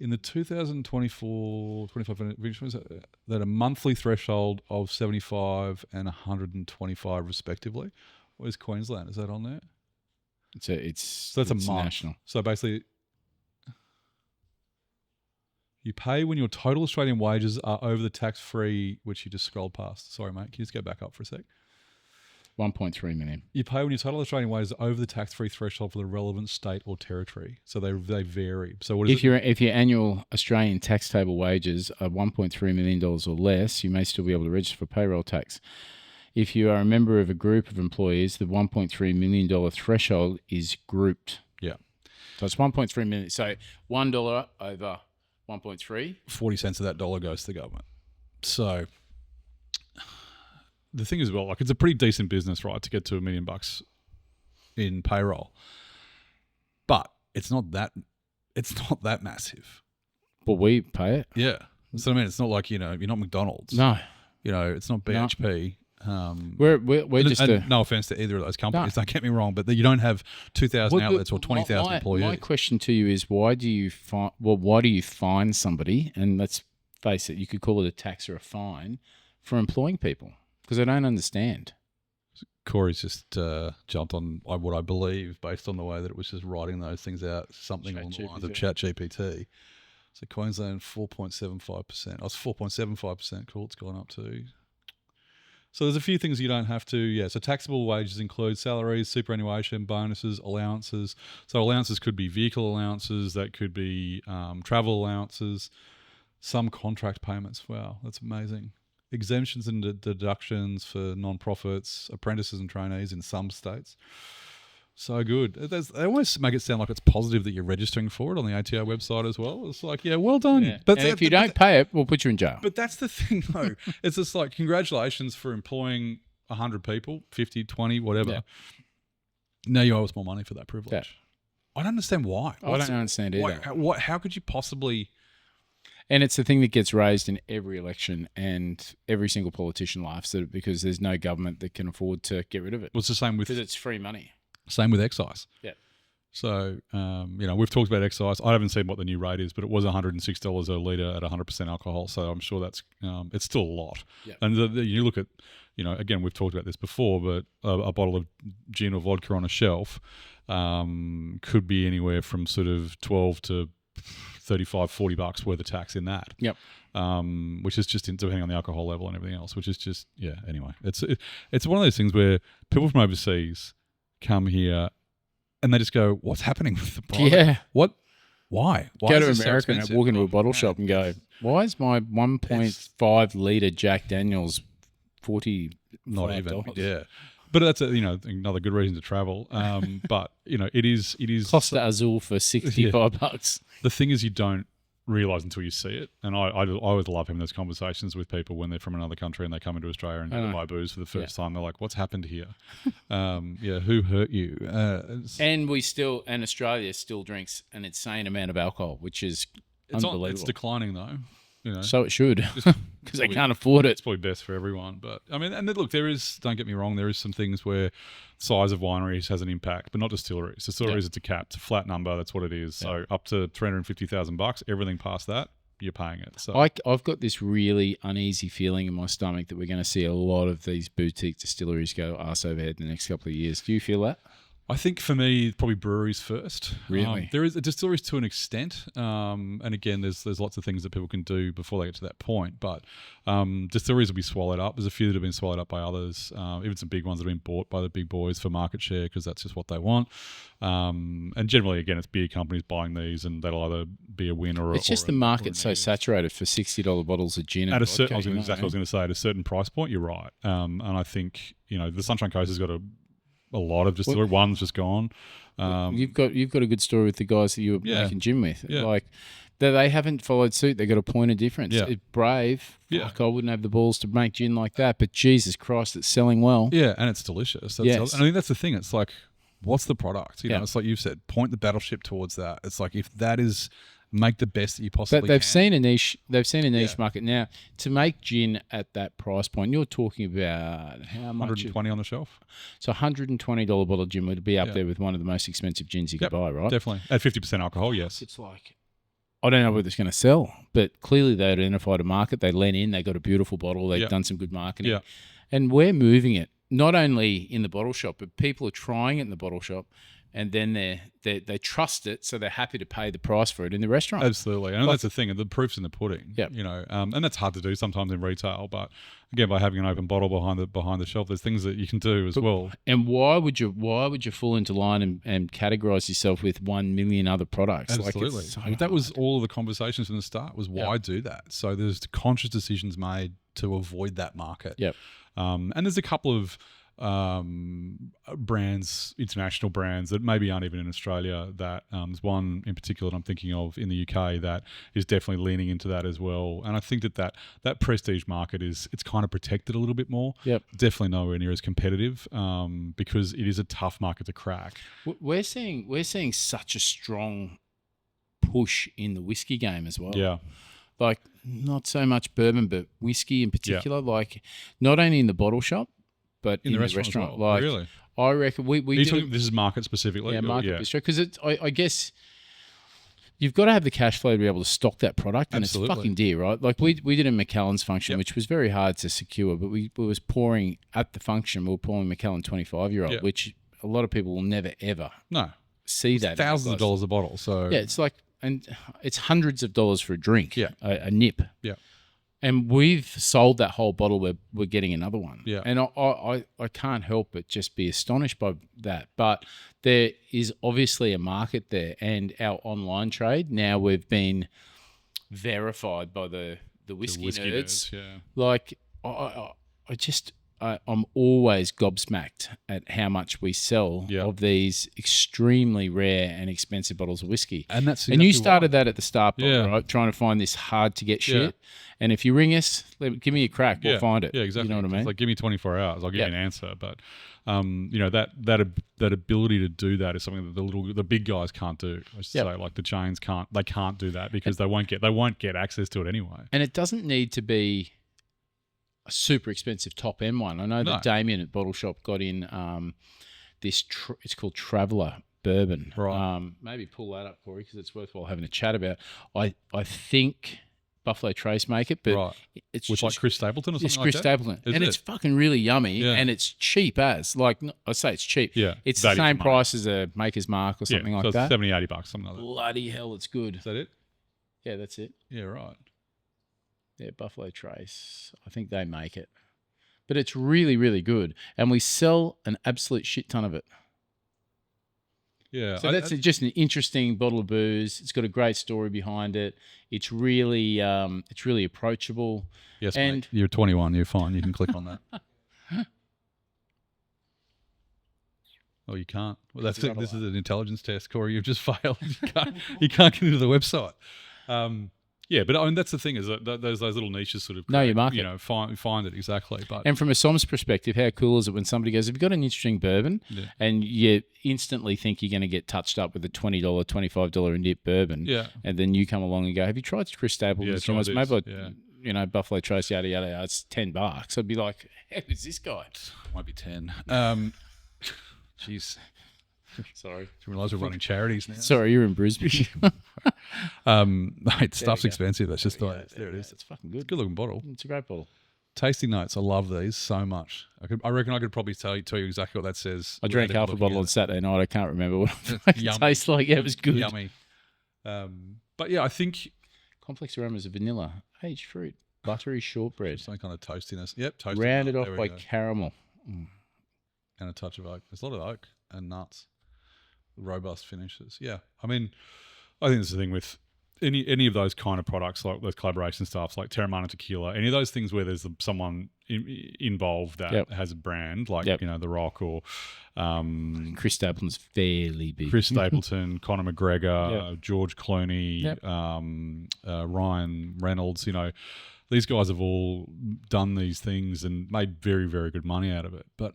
[SPEAKER 1] in the 2024-25 that a monthly threshold of 75 and 125 respectively. Where's Queensland? Is that on there?
[SPEAKER 2] So that's
[SPEAKER 1] a month.
[SPEAKER 2] National.
[SPEAKER 1] So basically, you pay when your total Australian wages are over the tax-free, which you just scrolled past. Sorry, mate. Can you just go back up for a sec?
[SPEAKER 2] 1.3 million.
[SPEAKER 1] You pay when your total Australian wages are over the tax-free threshold for the relevant state or territory. So they vary. So what is
[SPEAKER 2] if your annual Australian tax table wages are $1.3 million or less, you may still be able to register for payroll tax. If you are a member of a group of employees, the $1.3 million threshold is grouped.
[SPEAKER 1] Yeah.
[SPEAKER 2] So it's 1.3 million. So $1 over 1.3.
[SPEAKER 1] 40 cents of that dollar goes to the government. So the thing is, well, it's a pretty decent business, right, to get to $1 million in payroll. But it's not that massive.
[SPEAKER 2] But we pay it.
[SPEAKER 1] Yeah. So I mean, it's not like, you're not McDonald's.
[SPEAKER 2] No.
[SPEAKER 1] It's not BHP.
[SPEAKER 2] We're just
[SPEAKER 1] no offense to either of those companies, don't get me wrong, but you don't have 2,000 outlets or 20,000 employees.
[SPEAKER 2] My question to you is, why do you fine somebody? And let's face it, you could call it a tax or a fine for employing people, because I don't understand.
[SPEAKER 1] Corey's just jumped on what I believe, based on the way that it was just writing those things out, something along the lines of ChatGPT. So Queensland 4.75%. I was 4.75%. Cool, it's gone up to. So there's a few things you don't have to. Yeah. So taxable wages include salaries, superannuation, bonuses, allowances. So allowances could be vehicle allowances. That could be travel allowances. Some contract payments. Wow, that's amazing. Exemptions and deductions for non-profits, apprentices and trainees in some states. So good. They always make it sound like it's positive that you're registering for it on the ATO website as well. It's like, yeah, well done.
[SPEAKER 2] Yeah. But if you don't pay it, we'll put you in jail.
[SPEAKER 1] But that's the thing, though. It's just like, congratulations for employing 100 people, 50, 20, whatever.
[SPEAKER 2] Yeah.
[SPEAKER 1] Now you owe us more money for that privilege.
[SPEAKER 2] Yeah.
[SPEAKER 1] I don't understand why.
[SPEAKER 2] I don't understand either.
[SPEAKER 1] How could you possibly...
[SPEAKER 2] And it's the thing that gets raised in every election, and every single politician laughs at it because there's no government that can afford to get rid of it.
[SPEAKER 1] Well, it's the same with...
[SPEAKER 2] Because it's free money.
[SPEAKER 1] Same with excise.
[SPEAKER 2] Yeah.
[SPEAKER 1] So, we've talked about excise. I haven't seen what the new rate is, but it was $106 a litre at 100% alcohol. So I'm sure that's it's still a lot.
[SPEAKER 2] Yeah.
[SPEAKER 1] And you look at, again, we've talked about this before, but a bottle of gin or vodka on a shelf could be anywhere from sort of 12 to 35, $40 worth of tax in that.
[SPEAKER 2] Yep.
[SPEAKER 1] Which is just depending on the alcohol level and everything else, which is just, anyway. It's one of those things where people from overseas come here and they just go, what's happening with the product?
[SPEAKER 2] Yeah.
[SPEAKER 1] What? Why?
[SPEAKER 2] Go to America and walk into a bottle shop and go, why is my 1.5 litre Jack Daniels $40?
[SPEAKER 1] Not even. Yeah. But that's another good reason to travel. But it is
[SPEAKER 2] Costa Azul for $65.
[SPEAKER 1] The thing is, you don't realise until you see it. And I always love having those conversations with people when they're from another country and they come into Australia and buy booze for the first time. They're like, "What's happened here? Who hurt you?"
[SPEAKER 2] And Australia still drinks an insane amount of alcohol, which is unbelievable.
[SPEAKER 1] It's declining though.
[SPEAKER 2] So it should, because they can't afford it.
[SPEAKER 1] It's probably best for everyone. But I mean, and look, don't get me wrong, there is some things where size of wineries has an impact, but not distilleries. Distilleries, it's a cap, it's a flat number. That's what it is. So up to $350,000, everything past that, you're paying it. So
[SPEAKER 2] I've got this really uneasy feeling in my stomach that we're going to see a lot of these boutique distilleries go arse over head in the next couple of years. Do you feel that?
[SPEAKER 1] I think for me, probably breweries first.
[SPEAKER 2] Really?
[SPEAKER 1] There is distilleries to an extent, and again, there's lots of things that people can do before they get to that point. But distilleries will be swallowed up. There's a few that have been swallowed up by others, even some big ones that have been bought by the big boys for market share because that's just what they want. And generally, again, it's beer companies buying these, and that'll either be a win or
[SPEAKER 2] it's just the market's so saturated for $60 bottles of gin.
[SPEAKER 1] At a certain, I was going to say, at a certain price point, you're right. And I think the Sunshine Coast has got a lot of distillery. One's just gone.
[SPEAKER 2] You've got a good story with the guys that you were making gin with.
[SPEAKER 1] Yeah.
[SPEAKER 2] Like they haven't followed suit. They got a point of difference.
[SPEAKER 1] Yeah.
[SPEAKER 2] It's brave.
[SPEAKER 1] Yeah.
[SPEAKER 2] Like I wouldn't have the balls to make gin like that. But Jesus Christ, it's selling well.
[SPEAKER 1] Yeah, and it's delicious.
[SPEAKER 2] Yes.
[SPEAKER 1] And I think that's the thing. It's like, what's the product? You know,
[SPEAKER 2] Yeah.
[SPEAKER 1] it's like you've said, point the battleship towards that. It's like if that is make the best that you possibly
[SPEAKER 2] But they've
[SPEAKER 1] can.
[SPEAKER 2] seen a niche. They've seen a niche
[SPEAKER 1] Yeah.
[SPEAKER 2] market now. To make gin at that price point, you're talking about how much?
[SPEAKER 1] 120 on the shelf.
[SPEAKER 2] So $120 bottle of gin would be up
[SPEAKER 1] Yeah.
[SPEAKER 2] there with one of the most expensive gins you could buy, right?
[SPEAKER 1] Definitely. At 50% alcohol, yes.
[SPEAKER 2] It's like, I don't know whether it's going to sell, but clearly they identified a market. They lean in. They got a beautiful bottle. They've done some good marketing.
[SPEAKER 1] Yeah.
[SPEAKER 2] And we're moving it, not only in the bottle shop, but people are trying it in the bottle shop, and then they trust it, so they're happy to pay the price for it in the restaurant.
[SPEAKER 1] Absolutely. And that's the thing. The proof's in the pudding.
[SPEAKER 2] Yep.
[SPEAKER 1] And that's hard to do sometimes in retail. But again, by having an open bottle behind the shelf, there's things that you can do as well.
[SPEAKER 2] And why would you fall into line and categorize yourself with 1 million other products?
[SPEAKER 1] Absolutely.
[SPEAKER 2] Like it's so
[SPEAKER 1] that was
[SPEAKER 2] hard.
[SPEAKER 1] all of the conversations from the start was why do that. So there's conscious decisions made to avoid that market.
[SPEAKER 2] Yep.
[SPEAKER 1] And there's a couple of brands, international brands that maybe aren't even in Australia. That there's one in particular that I'm thinking of in the UK that is definitely leaning into that as well. And I think that prestige market it's kind of protected a little bit more.
[SPEAKER 2] Yep.
[SPEAKER 1] Definitely nowhere near as competitive because it is a tough market to crack.
[SPEAKER 2] We're seeing such a strong push in the whiskey game as well.
[SPEAKER 1] Yeah.
[SPEAKER 2] Like not so much bourbon, but whiskey in particular. Like not only in the bottle shop, but in the restaurant.
[SPEAKER 1] as well.
[SPEAKER 2] Like
[SPEAKER 1] Really?
[SPEAKER 2] I reckon we
[SPEAKER 1] This is market specifically?
[SPEAKER 2] market bistro, because I guess you've got to have the cash flow to be able to stock that product, and
[SPEAKER 1] Absolutely.
[SPEAKER 2] it's fucking dear, right? Like we did a McAllen's function, which was very hard to secure, but we was pouring at the function. We were pouring McAllen 25-year-old, which a lot of people will never ever see that.
[SPEAKER 1] Thousands of dollars a bottle. So
[SPEAKER 2] yeah, it's like, and it's hundreds of dollars for a drink.
[SPEAKER 1] Yeah.
[SPEAKER 2] A nip.
[SPEAKER 1] Yeah.
[SPEAKER 2] And we've sold that whole bottle. We're getting another one.
[SPEAKER 1] Yeah.
[SPEAKER 2] And I can't help but just be astonished by that. But there is obviously a market there, and our online trade now we've been verified by the whiskey nerds.
[SPEAKER 1] Yeah.
[SPEAKER 2] Like I'm always gobsmacked at how much we sell of these extremely rare and expensive bottles of whiskey.
[SPEAKER 1] And that's
[SPEAKER 2] and you
[SPEAKER 1] exactly
[SPEAKER 2] started that at the start, Bob,
[SPEAKER 1] Yeah.
[SPEAKER 2] right? Trying to find this hard to get shit. And if you ring us, give me a crack. We'll find it.
[SPEAKER 1] Yeah, exactly.
[SPEAKER 2] You know what I mean?
[SPEAKER 1] It's like, give me 24 hours. I'll give you an answer. But, that ability to do that is something that the big guys can't do. I should say, like the chains can't do that because they won't get access to it anyway.
[SPEAKER 2] And it doesn't need to be a super expensive top end one. I know that Damien at Bottle Shop got in this. It's called Traveller Bourbon.
[SPEAKER 1] Right.
[SPEAKER 2] Maybe pull that up, Corey, because it's worthwhile having a chat about. I think Buffalo Trace make it, but it's
[SPEAKER 1] which
[SPEAKER 2] just,
[SPEAKER 1] like Chris Stapleton or something
[SPEAKER 2] it's
[SPEAKER 1] like
[SPEAKER 2] Chris
[SPEAKER 1] that?
[SPEAKER 2] Stapleton,
[SPEAKER 1] Is
[SPEAKER 2] and
[SPEAKER 1] it?
[SPEAKER 2] it's fucking really yummy,
[SPEAKER 1] Yeah.
[SPEAKER 2] and it's cheap as I say it's cheap.
[SPEAKER 1] Yeah,
[SPEAKER 2] it's the
[SPEAKER 1] value
[SPEAKER 2] same
[SPEAKER 1] for money.
[SPEAKER 2] price as a Maker's Mark or something like
[SPEAKER 1] so
[SPEAKER 2] that.
[SPEAKER 1] it's $70, $80, something like that.
[SPEAKER 2] Bloody hell, it's good.
[SPEAKER 1] Is that it?
[SPEAKER 2] Yeah, that's it.
[SPEAKER 1] Yeah, right.
[SPEAKER 2] Yeah, Buffalo Trace. I think they make it. But it's really, really good. And we sell an absolute shit ton of it.
[SPEAKER 1] Yeah.
[SPEAKER 2] So that's just an interesting bottle of booze. It's got a great story behind it. It's really approachable.
[SPEAKER 1] Yes,
[SPEAKER 2] and
[SPEAKER 1] mate. You're 21. You're fine. You can click on that. Oh, you can't. Well, this is an intelligence test, Corey. You've just failed. You can't get into the website. Yeah, but I mean that's the thing is that those little niches sort of
[SPEAKER 2] Know your
[SPEAKER 1] create,
[SPEAKER 2] market.
[SPEAKER 1] you know, find it exactly. But
[SPEAKER 2] And from a SOM's perspective, how cool is it when somebody goes, have you got an interesting bourbon?
[SPEAKER 1] Yeah.
[SPEAKER 2] And you instantly think you're going to get touched up with a $20, $25 a nip bourbon.
[SPEAKER 1] Yeah.
[SPEAKER 2] And then you come along and go, have you tried Chris Stapleton's?
[SPEAKER 1] try
[SPEAKER 2] Maybe
[SPEAKER 1] this.
[SPEAKER 2] I,
[SPEAKER 1] Yeah.
[SPEAKER 2] you know, Buffalo Trace, yada, yada, yada. It's $10. I'd be like, how is this guy?
[SPEAKER 1] Might be 10. Jeez.
[SPEAKER 2] Sorry.
[SPEAKER 1] Didn't realise we're running charities now.
[SPEAKER 2] Sorry, you're in Brisbane.
[SPEAKER 1] Mate, stuff's
[SPEAKER 2] go.
[SPEAKER 1] expensive. That's just the way there it is.
[SPEAKER 2] It's fucking good.
[SPEAKER 1] Good looking bottle.
[SPEAKER 2] It's a great bottle.
[SPEAKER 1] Tasting notes. I love these so much. I reckon I could probably tell you exactly what that says.
[SPEAKER 2] I drank
[SPEAKER 1] without
[SPEAKER 2] half a
[SPEAKER 1] looking
[SPEAKER 2] bottle
[SPEAKER 1] at
[SPEAKER 2] on
[SPEAKER 1] it.
[SPEAKER 2] Saturday night. I can't remember what it
[SPEAKER 1] Yummy.
[SPEAKER 2] tastes like. Yeah, it was good.
[SPEAKER 1] Yummy. But yeah, I think
[SPEAKER 2] Complex aromas of vanilla, aged fruit, buttery shortbread,
[SPEAKER 1] some kind of toastiness. Yep, toasty.
[SPEAKER 2] rounded
[SPEAKER 1] nut.
[SPEAKER 2] off
[SPEAKER 1] There
[SPEAKER 2] by
[SPEAKER 1] we go.
[SPEAKER 2] caramel.
[SPEAKER 1] And a touch of oak. There's a lot of oak and nuts. Robust finishes. Yeah. I mean, I think this is the thing with any of those kind of products, like those collaboration stuffs, like Terramana Tequila, any of those things where there's someone involved that has a brand, like, you know, The Rock or
[SPEAKER 2] Chris Stapleton's fairly big.
[SPEAKER 1] Chris Stapleton, Conor McGregor, George Clooney, Ryan Reynolds, you know, these guys have all done these things and made very, very good money out of it. But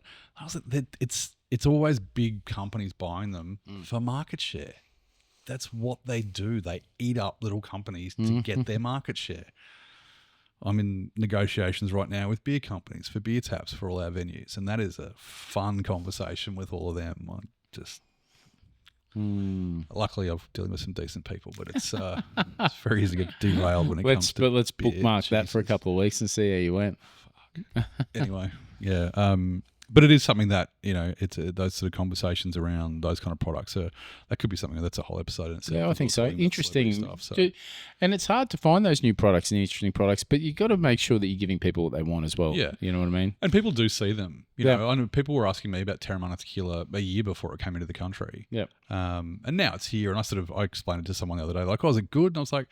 [SPEAKER 1] it's always big companies buying them for market share. That's what they do. They eat up little companies to get their market share. I'm in negotiations right now with beer companies for beer taps for all our venues, and that is a fun conversation with all of them. I just luckily I'm dealing with some decent people, but it's very easy to get derailed when it comes to
[SPEAKER 2] let's
[SPEAKER 1] beer.
[SPEAKER 2] bookmark that for a couple of weeks and see how you went.
[SPEAKER 1] Anyway, yeah. But it is something that, you know, it's those sort of conversations around those kind of products. That could be something that's a whole episode in itself.
[SPEAKER 2] Yeah, I think so. Interesting
[SPEAKER 1] stuff, so.
[SPEAKER 2] And it's hard to find those new products and interesting products, but you've got to make sure that you're giving people what they want as well.
[SPEAKER 1] Yeah.
[SPEAKER 2] You know what I mean?
[SPEAKER 1] And people do see them. You
[SPEAKER 2] Yeah.
[SPEAKER 1] know, I know people were asking me about Terramana Tequila a year before it came into the country.
[SPEAKER 2] Yeah.
[SPEAKER 1] And now it's here, and I explained it to someone the other day, like, oh, is it good? And I was like,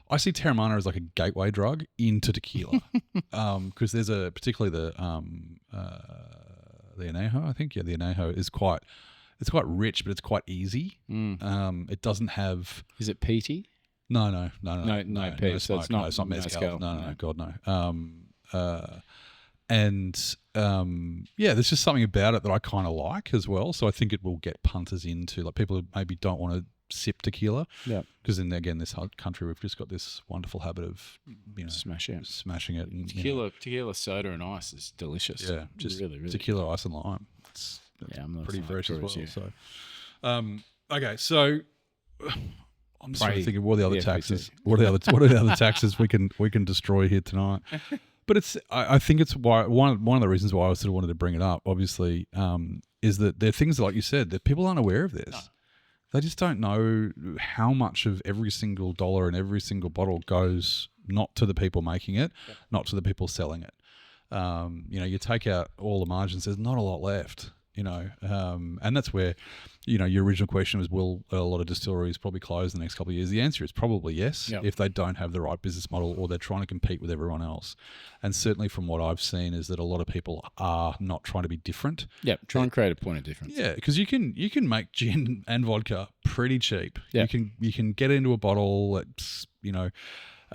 [SPEAKER 1] I see Terramana as like a gateway drug into tequila, because there's particularly the añejo, I think. Yeah, the añejo is quite rich, but it's quite easy. It doesn't have.
[SPEAKER 2] Is it peaty?
[SPEAKER 1] No,
[SPEAKER 2] peat, so it's not
[SPEAKER 1] it's not mezcal.
[SPEAKER 2] mezcal.
[SPEAKER 1] No, God no. There's just something about it that I kind of like as well. So I think it will get punters into, like, people who maybe don't want to sip tequila.
[SPEAKER 2] Yeah.
[SPEAKER 1] Because in, again, this country, we've just got this wonderful habit of, you know, smashing it. And,
[SPEAKER 2] Tequila soda and ice is delicious.
[SPEAKER 1] yeah, just
[SPEAKER 2] really, really.
[SPEAKER 1] tequila, ice, and lime. It's
[SPEAKER 2] I'm not
[SPEAKER 1] pretty
[SPEAKER 2] as
[SPEAKER 1] fresh as well.
[SPEAKER 2] you.
[SPEAKER 1] So, okay, so I'm sort of thinking, what are the other taxes? What are the other taxes we can destroy here tonight? But I think it's why one of the reasons why I sort of wanted to bring it up, obviously, is that there are things, like you said, that people aren't aware of this. No. They just don't know how much of every single dollar and every single bottle goes not to the people making it, not to the people selling it. You know, you take out all the margins, there's not a lot left, you know, and that's where, you know, your original question was, will a lot of distilleries probably close in the next couple of years? The answer is probably yes, if they don't have the right business model or they're trying to compete with everyone else. And certainly from what I've seen is that a lot of people are not trying to be different.
[SPEAKER 2] Yeah, try and create a point of difference.
[SPEAKER 1] Yeah, because you can make gin and vodka pretty cheap.
[SPEAKER 2] Yeah.
[SPEAKER 1] You can get into a bottle that's, you know,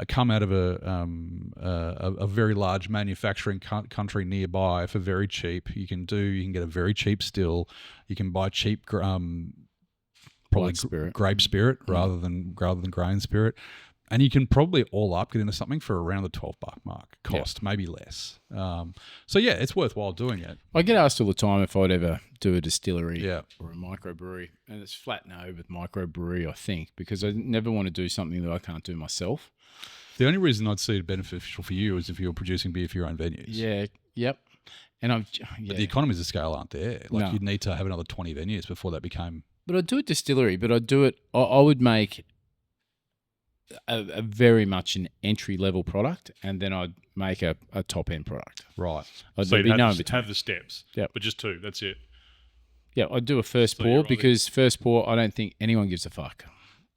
[SPEAKER 1] come out of a very large manufacturing country nearby for very cheap. You can get a very cheap still. You can buy cheap probably grape spirit rather than grain spirit, and you can probably all up get into something for around the $12 mark cost, maybe less. So yeah, it's worthwhile doing it.
[SPEAKER 2] I get asked all the time if I'd ever do a distillery
[SPEAKER 1] or
[SPEAKER 2] a microbrewery, and it's flat no with microbrewery, I think, because I never want to do something that I can't do myself.
[SPEAKER 1] The only reason I'd see it beneficial for you is if you're producing beer for your own venues.
[SPEAKER 2] Yeah, yep. And
[SPEAKER 1] But the economies of scale aren't there. Like, you'd need to have another 20 venues before that became.
[SPEAKER 2] But I'd do a distillery, but I'd do it. I would make a very much an entry level product, and then I'd make a top end product.
[SPEAKER 1] Right.
[SPEAKER 2] So you'd have
[SPEAKER 4] the steps.
[SPEAKER 2] Yeah,
[SPEAKER 4] but just two. That's it.
[SPEAKER 2] Yeah, I'd do a first pour because first pour, I don't think anyone gives a fuck.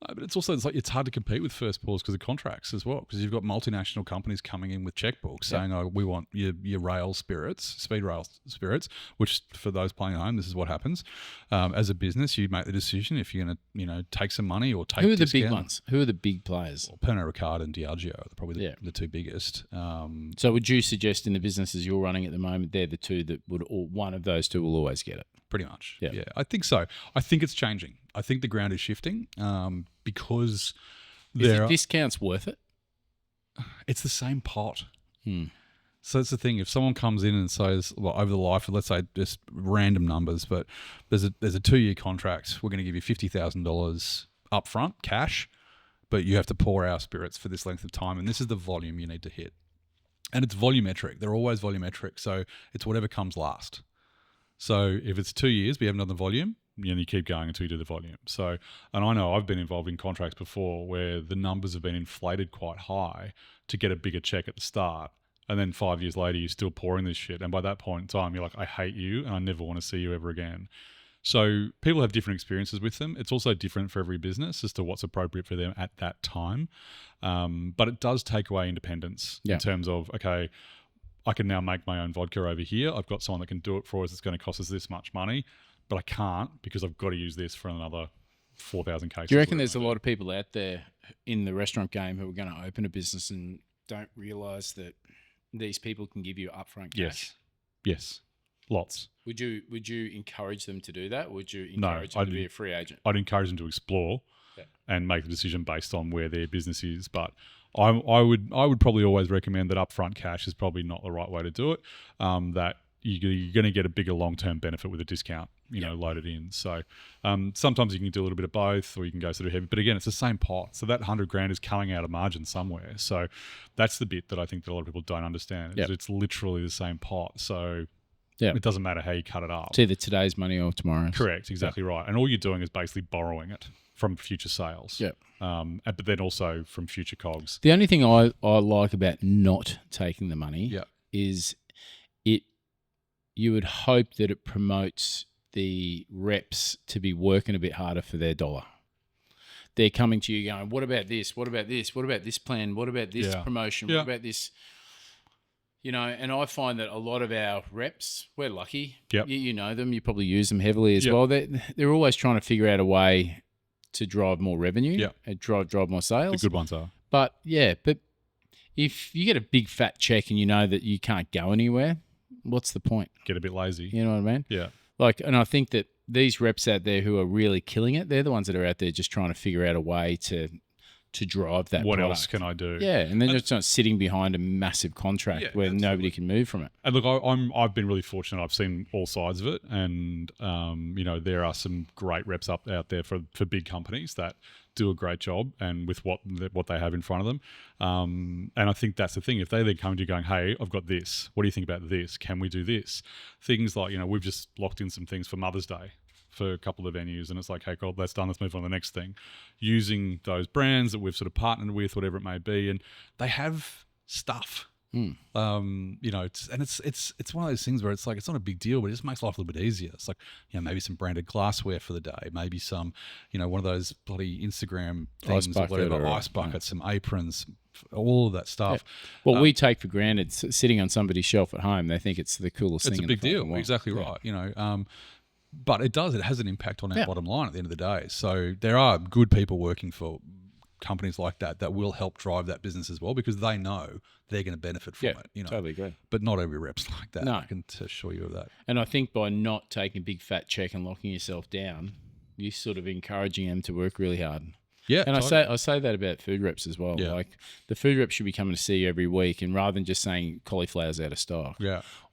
[SPEAKER 1] But it's like it's hard to compete with first pause because of contracts as well, because you've got multinational companies coming in with checkbooks saying, "Oh, we want your rail spirits, speed rail spirits." Which for those playing at home, this is what happens. As a business, you make the decision if you're going to take some money or take.
[SPEAKER 2] Who are the big ones? Who are the big players?
[SPEAKER 1] Well, Pernod Ricard and Diageo are probably the two biggest.
[SPEAKER 2] So would you suggest in the businesses you're running at the moment, they're the two that would, or one of those two will always get it?
[SPEAKER 1] Pretty much.
[SPEAKER 2] Yeah,
[SPEAKER 1] I think so. I think it's changing. I think the ground is shifting because
[SPEAKER 2] Is the discounts worth it?
[SPEAKER 1] It's the same pot.
[SPEAKER 2] Hmm.
[SPEAKER 1] So that's the thing. If someone comes in and says, well, over the life of, let's say, just random numbers, but there's a 2-year contract, we're going to give you $50,000 upfront cash, but you have to pour our spirits for this length of time, and this is the volume you need to hit. And it's volumetric. They're always volumetric, so it's whatever comes last. So if it's 2 years, we haven't done the volume, you keep going until you do the volume. So, and I know I've been involved in contracts before where the numbers have been inflated quite high to get a bigger check at the start. And then 5 years later, you're still pouring this shit. And by that point in time, you're like, I hate you and I never want to see you ever again. So people have different experiences with them. It's also different for every business as to what's appropriate for them at that time. But it does take away independence in terms of, okay, I can now make my own vodka over here. I've got someone that can do it for us. It's going to cost us this much money, but I can't because I've got to use this for another 4,000 cases.
[SPEAKER 2] Do you reckon there's a lot of people out there in the restaurant game who are going to open a business and don't realise that these people can give you upfront cash?
[SPEAKER 1] Yes. Lots.
[SPEAKER 2] Would you encourage them to do that? Would you encourage them to be a free agent?
[SPEAKER 1] I'd encourage them to explore and make the decision based on where their business is. But I would probably always recommend that upfront cash is probably not the right way to do it. That you're going to get a bigger long-term benefit with a discount, loaded in. So sometimes you can do a little bit of both, or you can go sort of heavy. But again, it's the same pot. So that $100,000 is coming out of margin somewhere. So that's the bit that I think that a lot of people don't understand. It's literally the same pot. So it doesn't matter how you cut it up.
[SPEAKER 2] It's either today's money or tomorrow's.
[SPEAKER 1] Correct, exactly right. And all you're doing is basically borrowing it from future sales. But then also from future COGS.
[SPEAKER 2] The only thing I like about not taking the money is you would hope that it promotes the reps to be working a bit harder for their dollar. They're coming to you going, what about this? What about this? What about this plan? What about this promotion? What about this? And I find that a lot of our reps, we're lucky. You know them. You probably use them heavily as well. They're always trying to figure out a way to drive more revenue and drive more sales.
[SPEAKER 1] The good ones are.
[SPEAKER 2] But if you get a big fat check and you know that you can't go anywhere, what's the point?
[SPEAKER 1] Get a bit lazy.
[SPEAKER 2] You know what I mean?
[SPEAKER 1] Yeah.
[SPEAKER 2] And I think that these reps out there who are really killing it, they're the ones that are out there just trying to figure out a way to drive that
[SPEAKER 1] What
[SPEAKER 2] product.
[SPEAKER 1] else can I do?
[SPEAKER 2] Yeah, and then just not sitting behind a massive contract where nobody can move from it.
[SPEAKER 1] And look, I've been really fortunate. I've seen all sides of it, and there are some great reps out there for big companies that do a great job and with what they have in front of them. And I think that's the thing. If they then come to you going, hey, I've got this. What do you think about this? Can we do this? Things like, we've just locked in some things for Mother's Day for a couple of venues, and it's like, hey, cool, that's done. Let's move on to the next thing. Using those brands that we've sort of partnered with, whatever it may be, and they have stuff. It's one of those things where it's like, it's not a big deal, but it just makes life a little bit easier. It's like, maybe some branded glassware for the day, maybe some, one of those bloody Instagram things or whatever, ice buckets, some aprons, all of that stuff.
[SPEAKER 2] Well, we take for granted sitting on somebody's shelf at home. They think it's the coolest thing.
[SPEAKER 1] It's a big deal. Exactly right. But it has an impact on our bottom line at the end of the day. So there are good people working for companies like that will help drive that business as well, because they know they're going to benefit from it.
[SPEAKER 2] Totally agree.
[SPEAKER 1] But not every rep's like that.
[SPEAKER 2] No.
[SPEAKER 1] I can assure you of that.
[SPEAKER 2] And I think by not taking a big fat check and locking yourself down, you're sort of encouraging them to work really hard.
[SPEAKER 1] Yeah,
[SPEAKER 2] and totally. I say that about food reps as well.
[SPEAKER 1] Yeah.
[SPEAKER 2] Like the food reps should be coming to see you every week, and rather than just saying cauliflower's out of stock,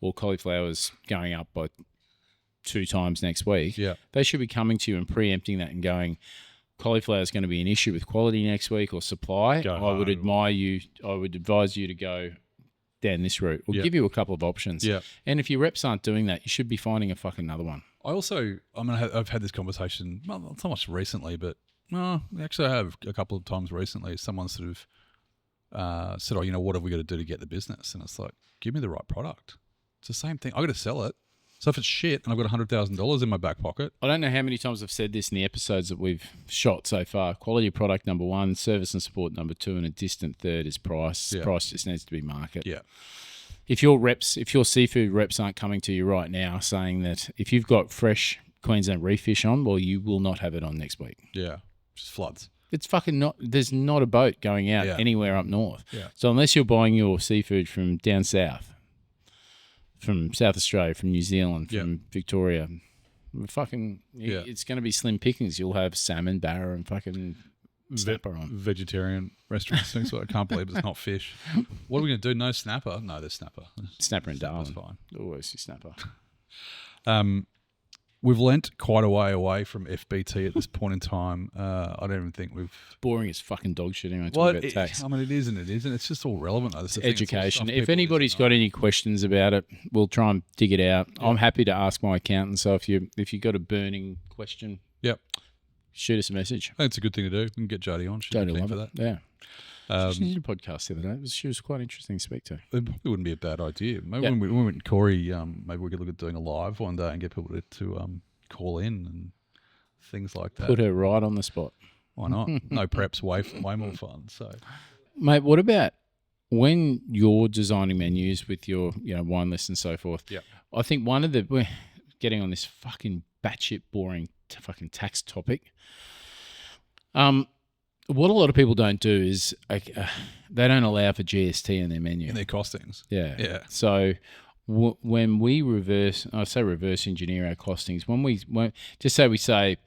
[SPEAKER 2] or cauliflower's going up by 2 times next week, they should be coming to you and preempting that and going, cauliflower is going to be an issue with quality next week or supply. I would advise you to go down this route, or give you a couple of options. And if your reps aren't doing that, you should be finding a fucking another one.
[SPEAKER 1] I've had this conversation, well, not so much recently, but actually I have a couple of times recently. Someone sort of said, what have we got to do to get the business? And it's like, give me the right product. It's the same thing. I got to sell it. So if it's shit and I've got $100,000 in my back pocket,
[SPEAKER 2] I don't know how many times I've said this in the episodes that we've shot so far. Quality of product, number one. Service and support, number two. And a distant third is price.
[SPEAKER 1] Yeah.
[SPEAKER 2] Price just needs to be market.
[SPEAKER 1] yeah,
[SPEAKER 2] If your seafood reps aren't coming to you right now saying that if you've got fresh Queensland reef fish on, well, you will not have it on next week.
[SPEAKER 1] yeah, just floods.
[SPEAKER 2] It's fucking not. There's not a boat going out
[SPEAKER 1] Yeah.
[SPEAKER 2] anywhere up north.
[SPEAKER 1] Yeah.
[SPEAKER 2] So unless you're buying your seafood from down south, from South Australia, from New Zealand, from Victoria, fucking,
[SPEAKER 1] Yeah.
[SPEAKER 2] it's going to be slim pickings. You'll have salmon, barra, and fucking snapper on.
[SPEAKER 1] Vegetarian restaurants, things like I can't believe it's not fish. What are we going to do? No snapper? No, there's snapper.
[SPEAKER 2] Snapper and
[SPEAKER 1] Snapper's
[SPEAKER 2] Darwin.
[SPEAKER 1] fine.
[SPEAKER 2] Always see snapper.
[SPEAKER 1] We've lent quite a way away from FBT at this point in time. I don't even think we've.
[SPEAKER 2] Boring as fucking dog shit anyway. Talk about tax.
[SPEAKER 1] I mean, it is and it isn't. It's just all relevant though. That's the thing. It's all
[SPEAKER 2] Education.
[SPEAKER 1] stuff
[SPEAKER 2] If
[SPEAKER 1] people
[SPEAKER 2] anybody's
[SPEAKER 1] just know.
[SPEAKER 2] got any questions about it, we'll try and dig it out. I'm happy to ask my accountant. So if you got a burning question,
[SPEAKER 1] Yep,
[SPEAKER 2] shoot us a message.
[SPEAKER 1] I think it's a good thing to do. We can get Jodie on. She's
[SPEAKER 2] Jodie
[SPEAKER 1] keen
[SPEAKER 2] love
[SPEAKER 1] for
[SPEAKER 2] it.
[SPEAKER 1] that.
[SPEAKER 2] Yeah. She did a podcast the other day. She was quite interesting to speak to.
[SPEAKER 1] It probably wouldn't be a bad idea. Maybe
[SPEAKER 2] Yeah.
[SPEAKER 1] when we went to Corey, maybe we could look at doing a live one day and get people to call in and things like that.
[SPEAKER 2] Put her right on the spot.
[SPEAKER 1] Why not? No preps, way more fun. So
[SPEAKER 2] Mate, what about when you're designing menus with your wine list and so forth?
[SPEAKER 1] Yeah.
[SPEAKER 2] I think we're getting on this fucking batshit boring fucking tax topic. What a lot of people don't do is they don't allow for GST in their menu.
[SPEAKER 1] in their costings.
[SPEAKER 2] Yeah.
[SPEAKER 1] Yeah.
[SPEAKER 2] So when we reverse engineer our costings, we say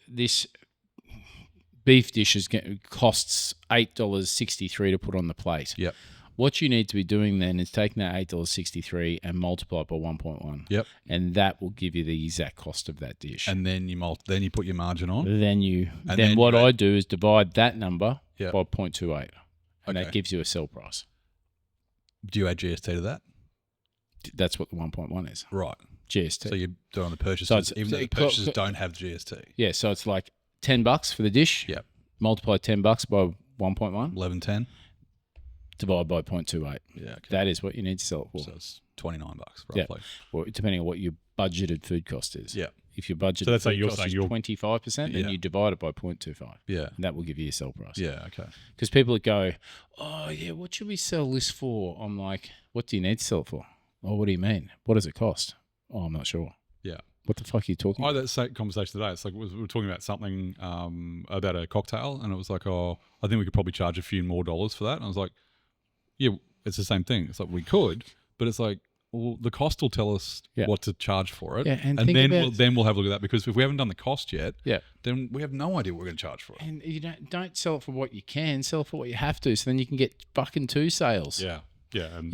[SPEAKER 2] this beef dish costs $8.63 to put on the plate.
[SPEAKER 1] Yep.
[SPEAKER 2] What you need to be doing then is taking that $8.63 and multiply it by 1.1.
[SPEAKER 1] Yep.
[SPEAKER 2] And that will give you the exact cost of that dish.
[SPEAKER 1] And then you put your margin on.
[SPEAKER 2] Then what I do is divide that number
[SPEAKER 1] Yep.
[SPEAKER 2] by 0.28. And
[SPEAKER 1] Okay.
[SPEAKER 2] that gives you a sell price.
[SPEAKER 1] Do you add GST to that?
[SPEAKER 2] That's what the 1.1 is.
[SPEAKER 1] Right.
[SPEAKER 2] GST.
[SPEAKER 1] So you do it on the purchases,
[SPEAKER 2] So it's-
[SPEAKER 1] even though the purchases don't have GST.
[SPEAKER 2] Yeah, so it's like $10 for the dish.
[SPEAKER 1] Yep.
[SPEAKER 2] Multiply $10 by 1.1.
[SPEAKER 1] 11.10.
[SPEAKER 2] Divide by 0.28.
[SPEAKER 1] Yeah. Okay.
[SPEAKER 2] That is what you need to sell it for.
[SPEAKER 1] So it's $29
[SPEAKER 2] Yeah.
[SPEAKER 1] roughly.
[SPEAKER 2] Or depending on what your budgeted food cost is.
[SPEAKER 1] Yeah.
[SPEAKER 2] If your budgeted
[SPEAKER 4] So that's like
[SPEAKER 2] food
[SPEAKER 4] you're
[SPEAKER 2] cost
[SPEAKER 4] saying
[SPEAKER 2] is
[SPEAKER 4] you're-
[SPEAKER 2] 25%, then
[SPEAKER 1] Yeah.
[SPEAKER 2] you divide it by 0.25.
[SPEAKER 1] Yeah.
[SPEAKER 2] And that will give you your sell price.
[SPEAKER 1] Yeah. Okay.
[SPEAKER 2] Because people that go, oh, yeah, what should we sell this for? I'm like, what do you need to sell it for? Oh, what do you mean? What does it cost? Oh, I'm not sure.
[SPEAKER 1] Yeah.
[SPEAKER 2] What the fuck are you talking
[SPEAKER 1] I
[SPEAKER 2] about?
[SPEAKER 1] had that same conversation today. It's like we were talking about something about a cocktail, and it was like, oh, I think we could probably charge a few more dollars for that. And I was like, yeah, it's the same thing. It's like we could, but it's like, well, the cost will tell us
[SPEAKER 2] Yeah.
[SPEAKER 1] what to charge for it,
[SPEAKER 2] Yeah, and
[SPEAKER 1] and
[SPEAKER 2] think
[SPEAKER 1] then
[SPEAKER 2] about-
[SPEAKER 1] we'll have a look at that, because if we haven't done the cost yet,
[SPEAKER 2] Yeah.
[SPEAKER 1] then we have no idea what we're going to charge for it.
[SPEAKER 2] And you don't sell it for what you can, sell it for what you have to, so then you can get fucking two sales.
[SPEAKER 4] Yeah. Yeah. And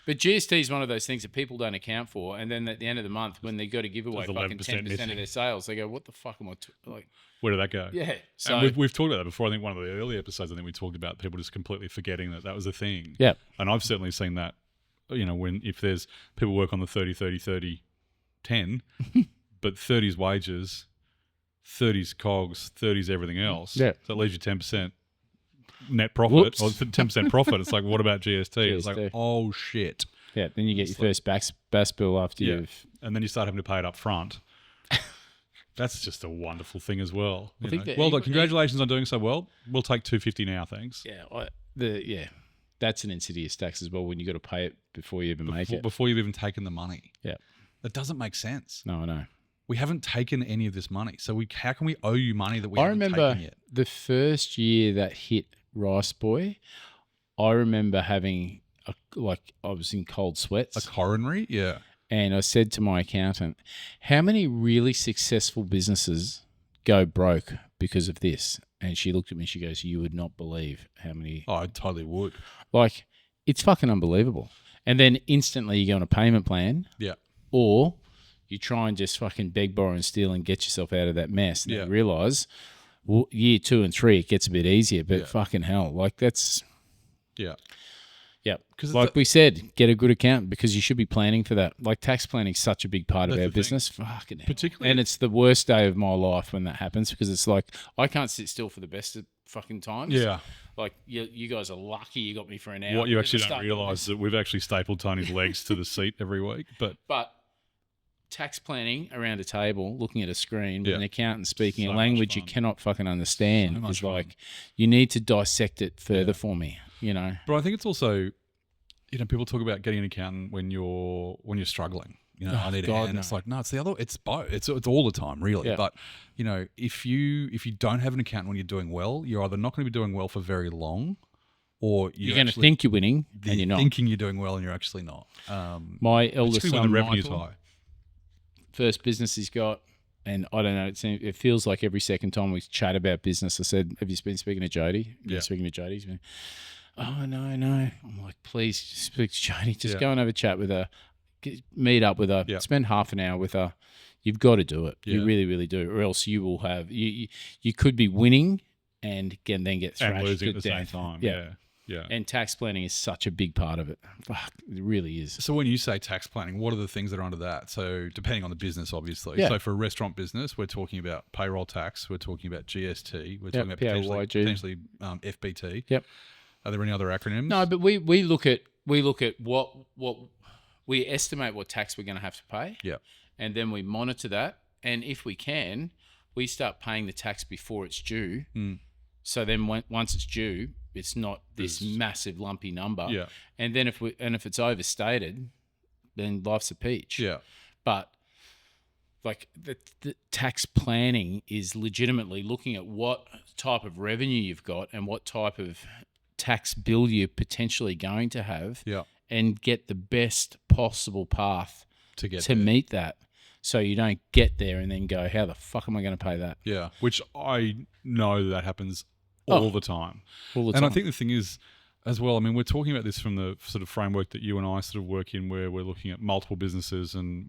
[SPEAKER 2] But GST is one of those things that people don't account for, and then at the end of the month, when they go to give away
[SPEAKER 4] There's
[SPEAKER 2] fucking
[SPEAKER 4] 11%
[SPEAKER 2] 10% of their sales, they go, "What the fuck am I like?"
[SPEAKER 4] where did that go?
[SPEAKER 2] Yeah. So
[SPEAKER 4] And we've talked about that before. I think one of the early episodes, I think we talked about people just completely forgetting that was a thing.
[SPEAKER 2] yeah,
[SPEAKER 4] And I've certainly seen that, if there's people work on the 30-30-30-10, but 30's wages, 30's cogs, 30's everything else.
[SPEAKER 2] Yeah.
[SPEAKER 4] So it leaves you 10% net profit,
[SPEAKER 2] Whoops.
[SPEAKER 4] or 10% profit. It's like, what about GST? It's like,
[SPEAKER 2] GST.
[SPEAKER 1] Oh shit!
[SPEAKER 2] yeah. Then you get your first bass bill after
[SPEAKER 4] Yeah.
[SPEAKER 2] you've.
[SPEAKER 4] and then you start having to pay it up front. That's just a wonderful thing as well.
[SPEAKER 2] I think that
[SPEAKER 1] Well done.
[SPEAKER 2] even-
[SPEAKER 1] Congratulations on doing so well. We'll take $250 now, thanks.
[SPEAKER 2] Yeah, that's an insidious tax as well when you got to pay it before you even make it.
[SPEAKER 1] Before you've even taken the money.
[SPEAKER 2] Yeah.
[SPEAKER 1] That doesn't make sense.
[SPEAKER 2] No, I know.
[SPEAKER 1] We haven't taken any of this money, so how can we owe you money that we
[SPEAKER 2] I
[SPEAKER 1] haven't
[SPEAKER 2] remember
[SPEAKER 1] taken yet?
[SPEAKER 2] the first year that hit Rice Boy. I remember having I was in cold sweats.
[SPEAKER 1] A coronary? Yeah.
[SPEAKER 2] And I said to my accountant, how many really successful businesses go broke because of this? And she looked at me and she goes, you would not believe how many.
[SPEAKER 1] Oh, I totally would.
[SPEAKER 2] Like, it's fucking unbelievable. And then instantly you go on a payment plan,
[SPEAKER 1] Yeah.
[SPEAKER 2] or you try and just fucking beg, borrow, and steal and get yourself out of that mess. And
[SPEAKER 1] Yeah.
[SPEAKER 2] then realise, well, year 2 and 3, it gets a bit easier, but
[SPEAKER 1] Yeah.
[SPEAKER 2] fucking hell. Like, that's,
[SPEAKER 1] Yeah.
[SPEAKER 2] yeah.
[SPEAKER 1] 'Cause
[SPEAKER 2] Like we said, get a good accountant because you should be planning for that. Like, tax planning is such a big part of
[SPEAKER 1] That's
[SPEAKER 2] our
[SPEAKER 1] the thing.
[SPEAKER 2] business. Fucking hell.
[SPEAKER 1] Particularly-
[SPEAKER 2] And it's the worst day of my life when that happens because it's like, I can't sit still for the best of fucking times.
[SPEAKER 1] Yeah.
[SPEAKER 2] Like, you guys are lucky you got me for an hour.
[SPEAKER 4] What you
[SPEAKER 2] because
[SPEAKER 4] actually
[SPEAKER 2] I
[SPEAKER 4] don't
[SPEAKER 2] start-
[SPEAKER 4] realise is that we've actually stapled Tony's legs to the seat every week. But
[SPEAKER 2] But tax planning around a table, looking at a screen with
[SPEAKER 1] Yeah.
[SPEAKER 2] an accountant speaking
[SPEAKER 4] So
[SPEAKER 2] a
[SPEAKER 4] much
[SPEAKER 2] language you
[SPEAKER 4] fun.
[SPEAKER 2] cannot fucking understand.
[SPEAKER 1] So much
[SPEAKER 2] It's
[SPEAKER 1] fun.
[SPEAKER 2] like you need to dissect it further
[SPEAKER 1] Yeah.
[SPEAKER 2] for me. You know.
[SPEAKER 1] But I think it's also, people talk about getting an accountant when you're struggling. I need a
[SPEAKER 2] God,
[SPEAKER 1] hand.
[SPEAKER 2] no.
[SPEAKER 1] It's like, no, it's the other. It's both. It's all the time, really.
[SPEAKER 2] Yeah.
[SPEAKER 1] But if you don't have an accountant when you're doing well, you're either not going to be doing well for very long, or
[SPEAKER 2] You're going to think you're winning and you're not.
[SPEAKER 1] thinking you're doing well and you're actually not.
[SPEAKER 2] My eldest
[SPEAKER 1] Particularly when
[SPEAKER 2] son,
[SPEAKER 1] the revenue's
[SPEAKER 2] Michael,
[SPEAKER 1] high.
[SPEAKER 2] first business he's got, and I don't know. It feels like every second time we chat about business, I said, "Have you been speaking to Jody?"
[SPEAKER 1] Yeah.
[SPEAKER 2] Speaking to Jody. He's been, "Oh no." I'm like, "Please speak to Jody. Just
[SPEAKER 1] Yeah.
[SPEAKER 2] go and have a chat with her. Meet up with her.
[SPEAKER 1] Yeah.
[SPEAKER 2] Spend half an hour with her. You've got to do it. You
[SPEAKER 1] Yeah.
[SPEAKER 2] really, really do, or else you will have you could be winning and then get thrashed
[SPEAKER 4] And losing
[SPEAKER 2] to
[SPEAKER 4] at the same
[SPEAKER 2] death.
[SPEAKER 4] time.
[SPEAKER 2] Yeah.
[SPEAKER 4] Yeah.
[SPEAKER 2] And tax planning is such a big part of it. Fuck, it really is.
[SPEAKER 1] So when you say tax planning, what are the things that are under that? So depending on the business, obviously.
[SPEAKER 2] Yeah.
[SPEAKER 1] So for a restaurant business, we're talking about payroll tax. We're talking about GST. We're
[SPEAKER 2] Yep,
[SPEAKER 1] talking about
[SPEAKER 2] PAYG.
[SPEAKER 1] potentially FBT.
[SPEAKER 2] Yep.
[SPEAKER 1] Are there any other acronyms?
[SPEAKER 2] No, but we look at what we estimate what tax we're going to have to pay.
[SPEAKER 1] Yeah.
[SPEAKER 2] And then we monitor that, and if we can, we start paying the tax before it's due.
[SPEAKER 1] Mm.
[SPEAKER 2] So then once it's due, it's not this massive lumpy number.
[SPEAKER 1] Yeah.
[SPEAKER 2] And then if it's overstated, then life's a peach.
[SPEAKER 1] Yeah.
[SPEAKER 2] But like the tax planning is legitimately looking at what type of revenue you've got and what type of tax bill you're potentially going to have,
[SPEAKER 1] Yeah.
[SPEAKER 2] and get the best possible path
[SPEAKER 1] To get
[SPEAKER 2] to
[SPEAKER 1] there.
[SPEAKER 2] meet that. So you don't get there and then go, how the fuck am I going to pay that?
[SPEAKER 1] Yeah.
[SPEAKER 4] Which I know that happens all
[SPEAKER 2] Oh.
[SPEAKER 4] the time.
[SPEAKER 2] All the
[SPEAKER 1] And I
[SPEAKER 2] time.
[SPEAKER 1] think the thing is, as well, I mean, we're talking about this from the sort of framework that you and I sort of work in, where we're looking at multiple businesses and,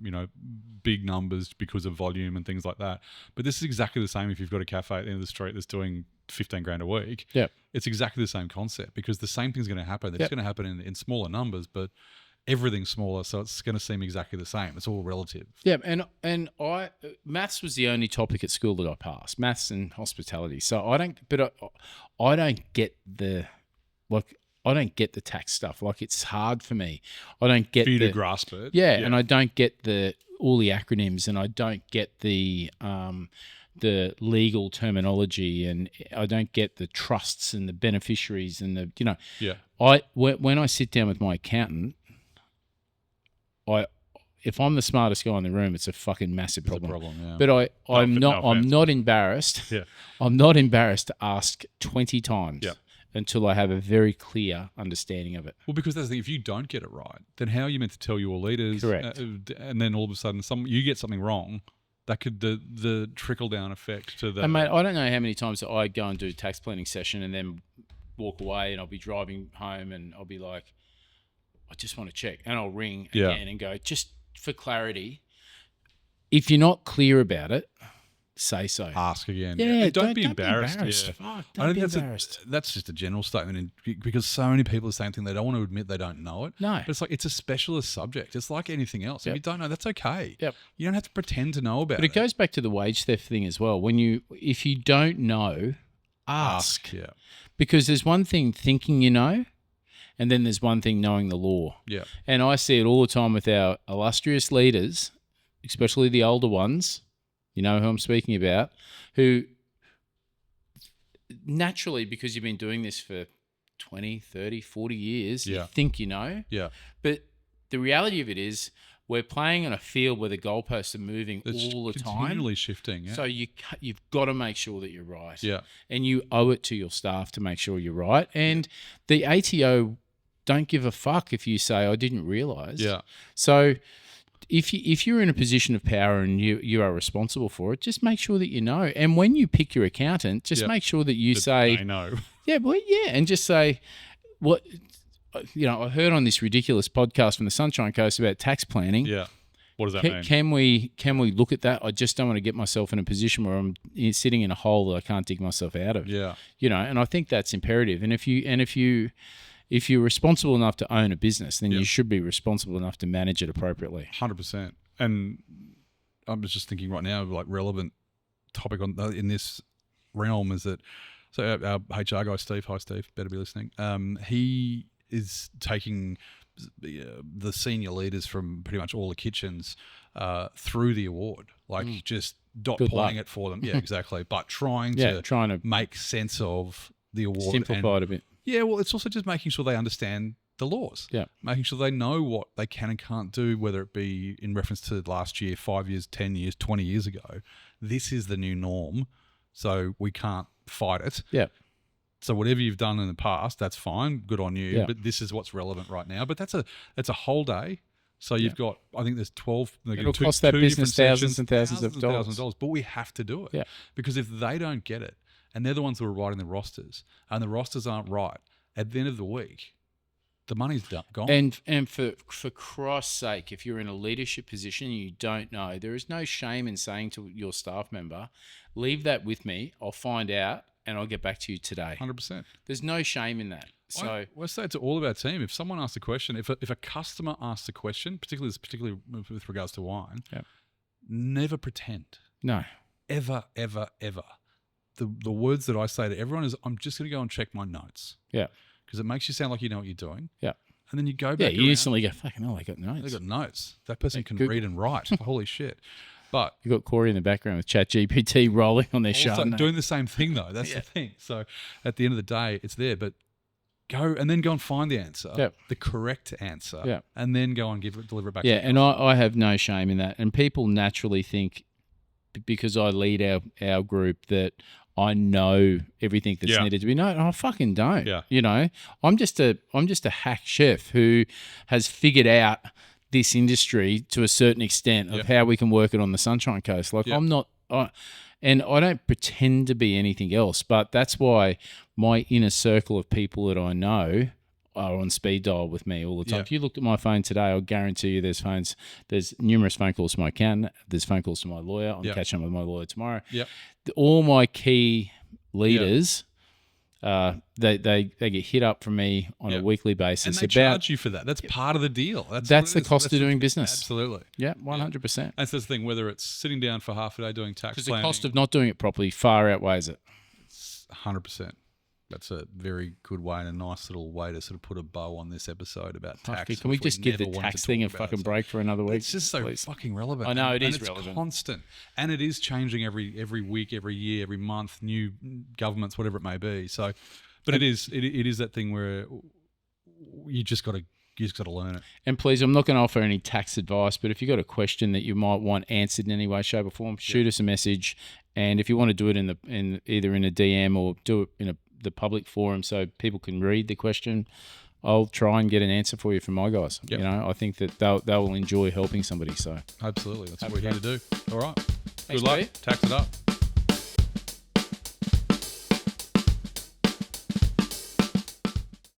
[SPEAKER 1] big numbers because of volume and things like that. But this is exactly the same if you've got a cafe at the end of the street that's doing 15 grand a week.
[SPEAKER 2] Yeah.
[SPEAKER 1] It's exactly the same concept, because the same thing's going to happen. It's
[SPEAKER 2] Yep.
[SPEAKER 1] going to happen in smaller numbers, but everything's smaller, so it's going to seem exactly the same. It's all relative.
[SPEAKER 2] Yeah, and maths was the only topic at school that I passed, maths and hospitality. So I don't get the tax stuff. Like, it's hard for me. I don't get
[SPEAKER 4] For you to grasp it.
[SPEAKER 2] Yeah, and I don't get all the acronyms, and I don't get the legal terminology, and I don't get the trusts and the beneficiaries and the
[SPEAKER 1] Yeah.
[SPEAKER 2] when I sit down with my accountant, if I'm the smartest guy in the room, it's a fucking massive
[SPEAKER 1] It's a
[SPEAKER 2] problem.
[SPEAKER 1] problem, yeah.
[SPEAKER 2] But I'm
[SPEAKER 4] no
[SPEAKER 2] not I'm
[SPEAKER 4] offense.
[SPEAKER 2] not embarrassed.
[SPEAKER 4] Yeah.
[SPEAKER 2] I'm not embarrassed to ask 20 times
[SPEAKER 1] Yeah.
[SPEAKER 2] until I have a very clear understanding of it.
[SPEAKER 1] Well, because that's the thing. If you don't get it right, then how are you meant to tell your leaders?
[SPEAKER 2] Correct.
[SPEAKER 1] And then all of a sudden, you get something wrong. That could the trickle down effect to the.
[SPEAKER 2] And mate, I don't know how many times that I go and do a tax planning session and then walk away, and I'll be driving home and I'll be like, I just want to check, and I'll ring
[SPEAKER 1] Yeah.
[SPEAKER 2] again and go, just for clarity, if you're not clear about it, say so.
[SPEAKER 1] ask again.
[SPEAKER 2] Yeah,
[SPEAKER 4] don't be embarrassed. Yeah.
[SPEAKER 2] Fuck,
[SPEAKER 1] I
[SPEAKER 2] don't
[SPEAKER 1] think
[SPEAKER 2] be embarrassed.
[SPEAKER 1] that's just a general statement, because so many people are saying things, they don't want to admit they don't know it.
[SPEAKER 2] No.
[SPEAKER 1] But it's like, it's a specialist subject. It's like anything else.
[SPEAKER 2] Yep.
[SPEAKER 1] If you don't know, that's okay.
[SPEAKER 2] Yep.
[SPEAKER 1] You don't have to pretend to know about
[SPEAKER 2] But it goes back to the wage theft thing as well. If you don't know, ask.
[SPEAKER 1] Yeah.
[SPEAKER 2] Because there's one thing thinking you know, and then there's one thing knowing the law.
[SPEAKER 1] Yeah.
[SPEAKER 2] And I see it all the time with our illustrious leaders, especially the older ones, you know who I'm speaking about, who naturally, because you've been doing this for 20, 30, 40 years,
[SPEAKER 1] Yeah.
[SPEAKER 2] you think you know.
[SPEAKER 1] Yeah.
[SPEAKER 2] But the reality of it is we're playing on a field where the goalposts are moving
[SPEAKER 1] It's
[SPEAKER 2] all the time.
[SPEAKER 1] continually shifting. Yeah.
[SPEAKER 2] So you've got to make sure that you're right.
[SPEAKER 1] Yeah.
[SPEAKER 2] And you owe it to your staff to make sure you're right. And the ATO don't give a fuck if you say, I didn't realise.
[SPEAKER 1] Yeah.
[SPEAKER 2] So if you're in a position of power and you are responsible for it, just make sure that you know. And when you pick your accountant, just
[SPEAKER 1] Yeah.
[SPEAKER 2] make sure that you
[SPEAKER 4] I
[SPEAKER 2] say,
[SPEAKER 4] know.
[SPEAKER 2] yeah, well, yeah, and just say, what, I heard on this ridiculous podcast from the Sunshine Coast about tax planning.
[SPEAKER 1] Yeah.
[SPEAKER 4] What does that mean?
[SPEAKER 2] Can we look at that? I just don't want to get myself in a position where I'm sitting in a hole that I can't dig myself out of.
[SPEAKER 1] Yeah.
[SPEAKER 2] And I think that's imperative. And if you're responsible enough to own a business, then you should be responsible enough to manage it appropriately.
[SPEAKER 1] 100%. And I'm just thinking right now, like, relevant topic in this realm is that, so our HR guy, Steve, hi Steve, better be listening. He is taking the senior leaders from pretty much all the kitchens through the award, like just dot
[SPEAKER 2] Good
[SPEAKER 1] pointing
[SPEAKER 2] luck.
[SPEAKER 1] it for them. Yeah, exactly. But trying
[SPEAKER 2] Yeah,
[SPEAKER 1] to make sense of the award.
[SPEAKER 2] simplify it a bit.
[SPEAKER 1] Yeah, well, it's also just making sure they understand the laws.
[SPEAKER 2] Yeah.
[SPEAKER 1] Making sure they know what they can and can't do, whether it be in reference to last year, 5 years, 10 years, 20 years ago. This is the new norm, so we can't fight it.
[SPEAKER 2] Yeah.
[SPEAKER 1] So whatever you've done in the past, that's fine. Good on you.
[SPEAKER 2] Yeah.
[SPEAKER 1] But this is what's relevant right now. But that's a whole day. So you've got, I think there's 12.
[SPEAKER 2] It'll cost that business thousands and thousands of dollars.
[SPEAKER 1] But we have to do it.
[SPEAKER 2] Yeah.
[SPEAKER 1] Because if they don't get it, and they're the ones who are writing the rosters, and the rosters aren't right, at the end of the week, the money's gone.
[SPEAKER 2] And for Christ's sake, if you're in a leadership position and you don't know, there is no shame in saying to your staff member, leave that with me, I'll find out, and I'll get back to you today.
[SPEAKER 1] 100%.
[SPEAKER 2] There's no shame in that. So
[SPEAKER 1] I say it to all of our team. If someone asks a question, if a customer asks a question, particularly with regards to wine, never pretend.
[SPEAKER 2] no.
[SPEAKER 1] Ever, ever, ever. The words that I say to everyone is, I'm just going to go and check my notes.
[SPEAKER 2] Yeah.
[SPEAKER 1] Because it makes you sound like you know what you're doing.
[SPEAKER 2] Yeah.
[SPEAKER 1] And then you go
[SPEAKER 2] Yeah,
[SPEAKER 1] back
[SPEAKER 2] you
[SPEAKER 1] around,
[SPEAKER 2] instantly go, fucking hell, they got notes.
[SPEAKER 1] They got notes. That person can
[SPEAKER 2] Google.
[SPEAKER 1] read and write. Holy shit. But
[SPEAKER 2] You got Corey in the background with ChatGPT rolling on their
[SPEAKER 1] also
[SPEAKER 2] Chardonnay.
[SPEAKER 1] doing the same thing though. That's the thing. So at the end of the day, it's there. But go and find the answer, the correct answer, and then go and deliver it back.
[SPEAKER 2] Yeah,
[SPEAKER 1] to
[SPEAKER 2] and I have no shame in that. And people naturally think, because I lead our group, that I know everything that's needed to be known. I fucking don't.
[SPEAKER 1] Yeah.
[SPEAKER 2] You know, I'm just a hack chef who has figured out this industry to a certain extent of how we can work it on the Sunshine Coast. Like I'm not, and I don't pretend to be anything else. But that's why my inner circle of people that I know are on speed dial with me all the time.
[SPEAKER 1] Yeah.
[SPEAKER 2] If you looked at my phone today, I'll guarantee you there's numerous phone calls to my accountant, there's phone calls to my lawyer. I'm catching up with my lawyer tomorrow.
[SPEAKER 1] Yep.
[SPEAKER 2] All my key leaders, they get hit up from me on a weekly basis.
[SPEAKER 1] And they charge you for that. That's part of the deal.
[SPEAKER 2] That's the cost of doing business.
[SPEAKER 1] Absolutely.
[SPEAKER 2] Yeah, 100%.
[SPEAKER 1] That's the thing, whether it's sitting down for half a day doing tax
[SPEAKER 2] Because
[SPEAKER 1] planning.
[SPEAKER 2] the cost of not doing it properly far outweighs it.
[SPEAKER 1] 100%. That's a very good way and a nice little way to sort of put a bow on this episode about tax.
[SPEAKER 2] Can we
[SPEAKER 1] which
[SPEAKER 2] just give the
[SPEAKER 1] never wanted
[SPEAKER 2] tax
[SPEAKER 1] to
[SPEAKER 2] thing a
[SPEAKER 1] talk about.
[SPEAKER 2] fucking
[SPEAKER 1] So
[SPEAKER 2] break for another week?
[SPEAKER 1] It's just so
[SPEAKER 2] please?
[SPEAKER 1] fucking relevant.
[SPEAKER 2] I know, it is
[SPEAKER 1] it's
[SPEAKER 2] relevant.
[SPEAKER 1] Constant. And it is changing every week, every year, every month, new governments, whatever it may be. So, but it is that thing where you just got to learn it.
[SPEAKER 2] And please, I'm not going to offer any tax advice, but if you've got a question that you might want answered in any way, shape, or form, shoot us a message. And if you want to do it in either in a DM or do it in the public forum so people can read the question, I'll try and get an answer for you from my guys.
[SPEAKER 1] Yep.
[SPEAKER 2] You know, I think that they will enjoy helping somebody. So
[SPEAKER 1] Absolutely. That's what we're here to do. All right.
[SPEAKER 2] Thanks,
[SPEAKER 1] Good luck.
[SPEAKER 2] Pete.
[SPEAKER 1] Tax it up.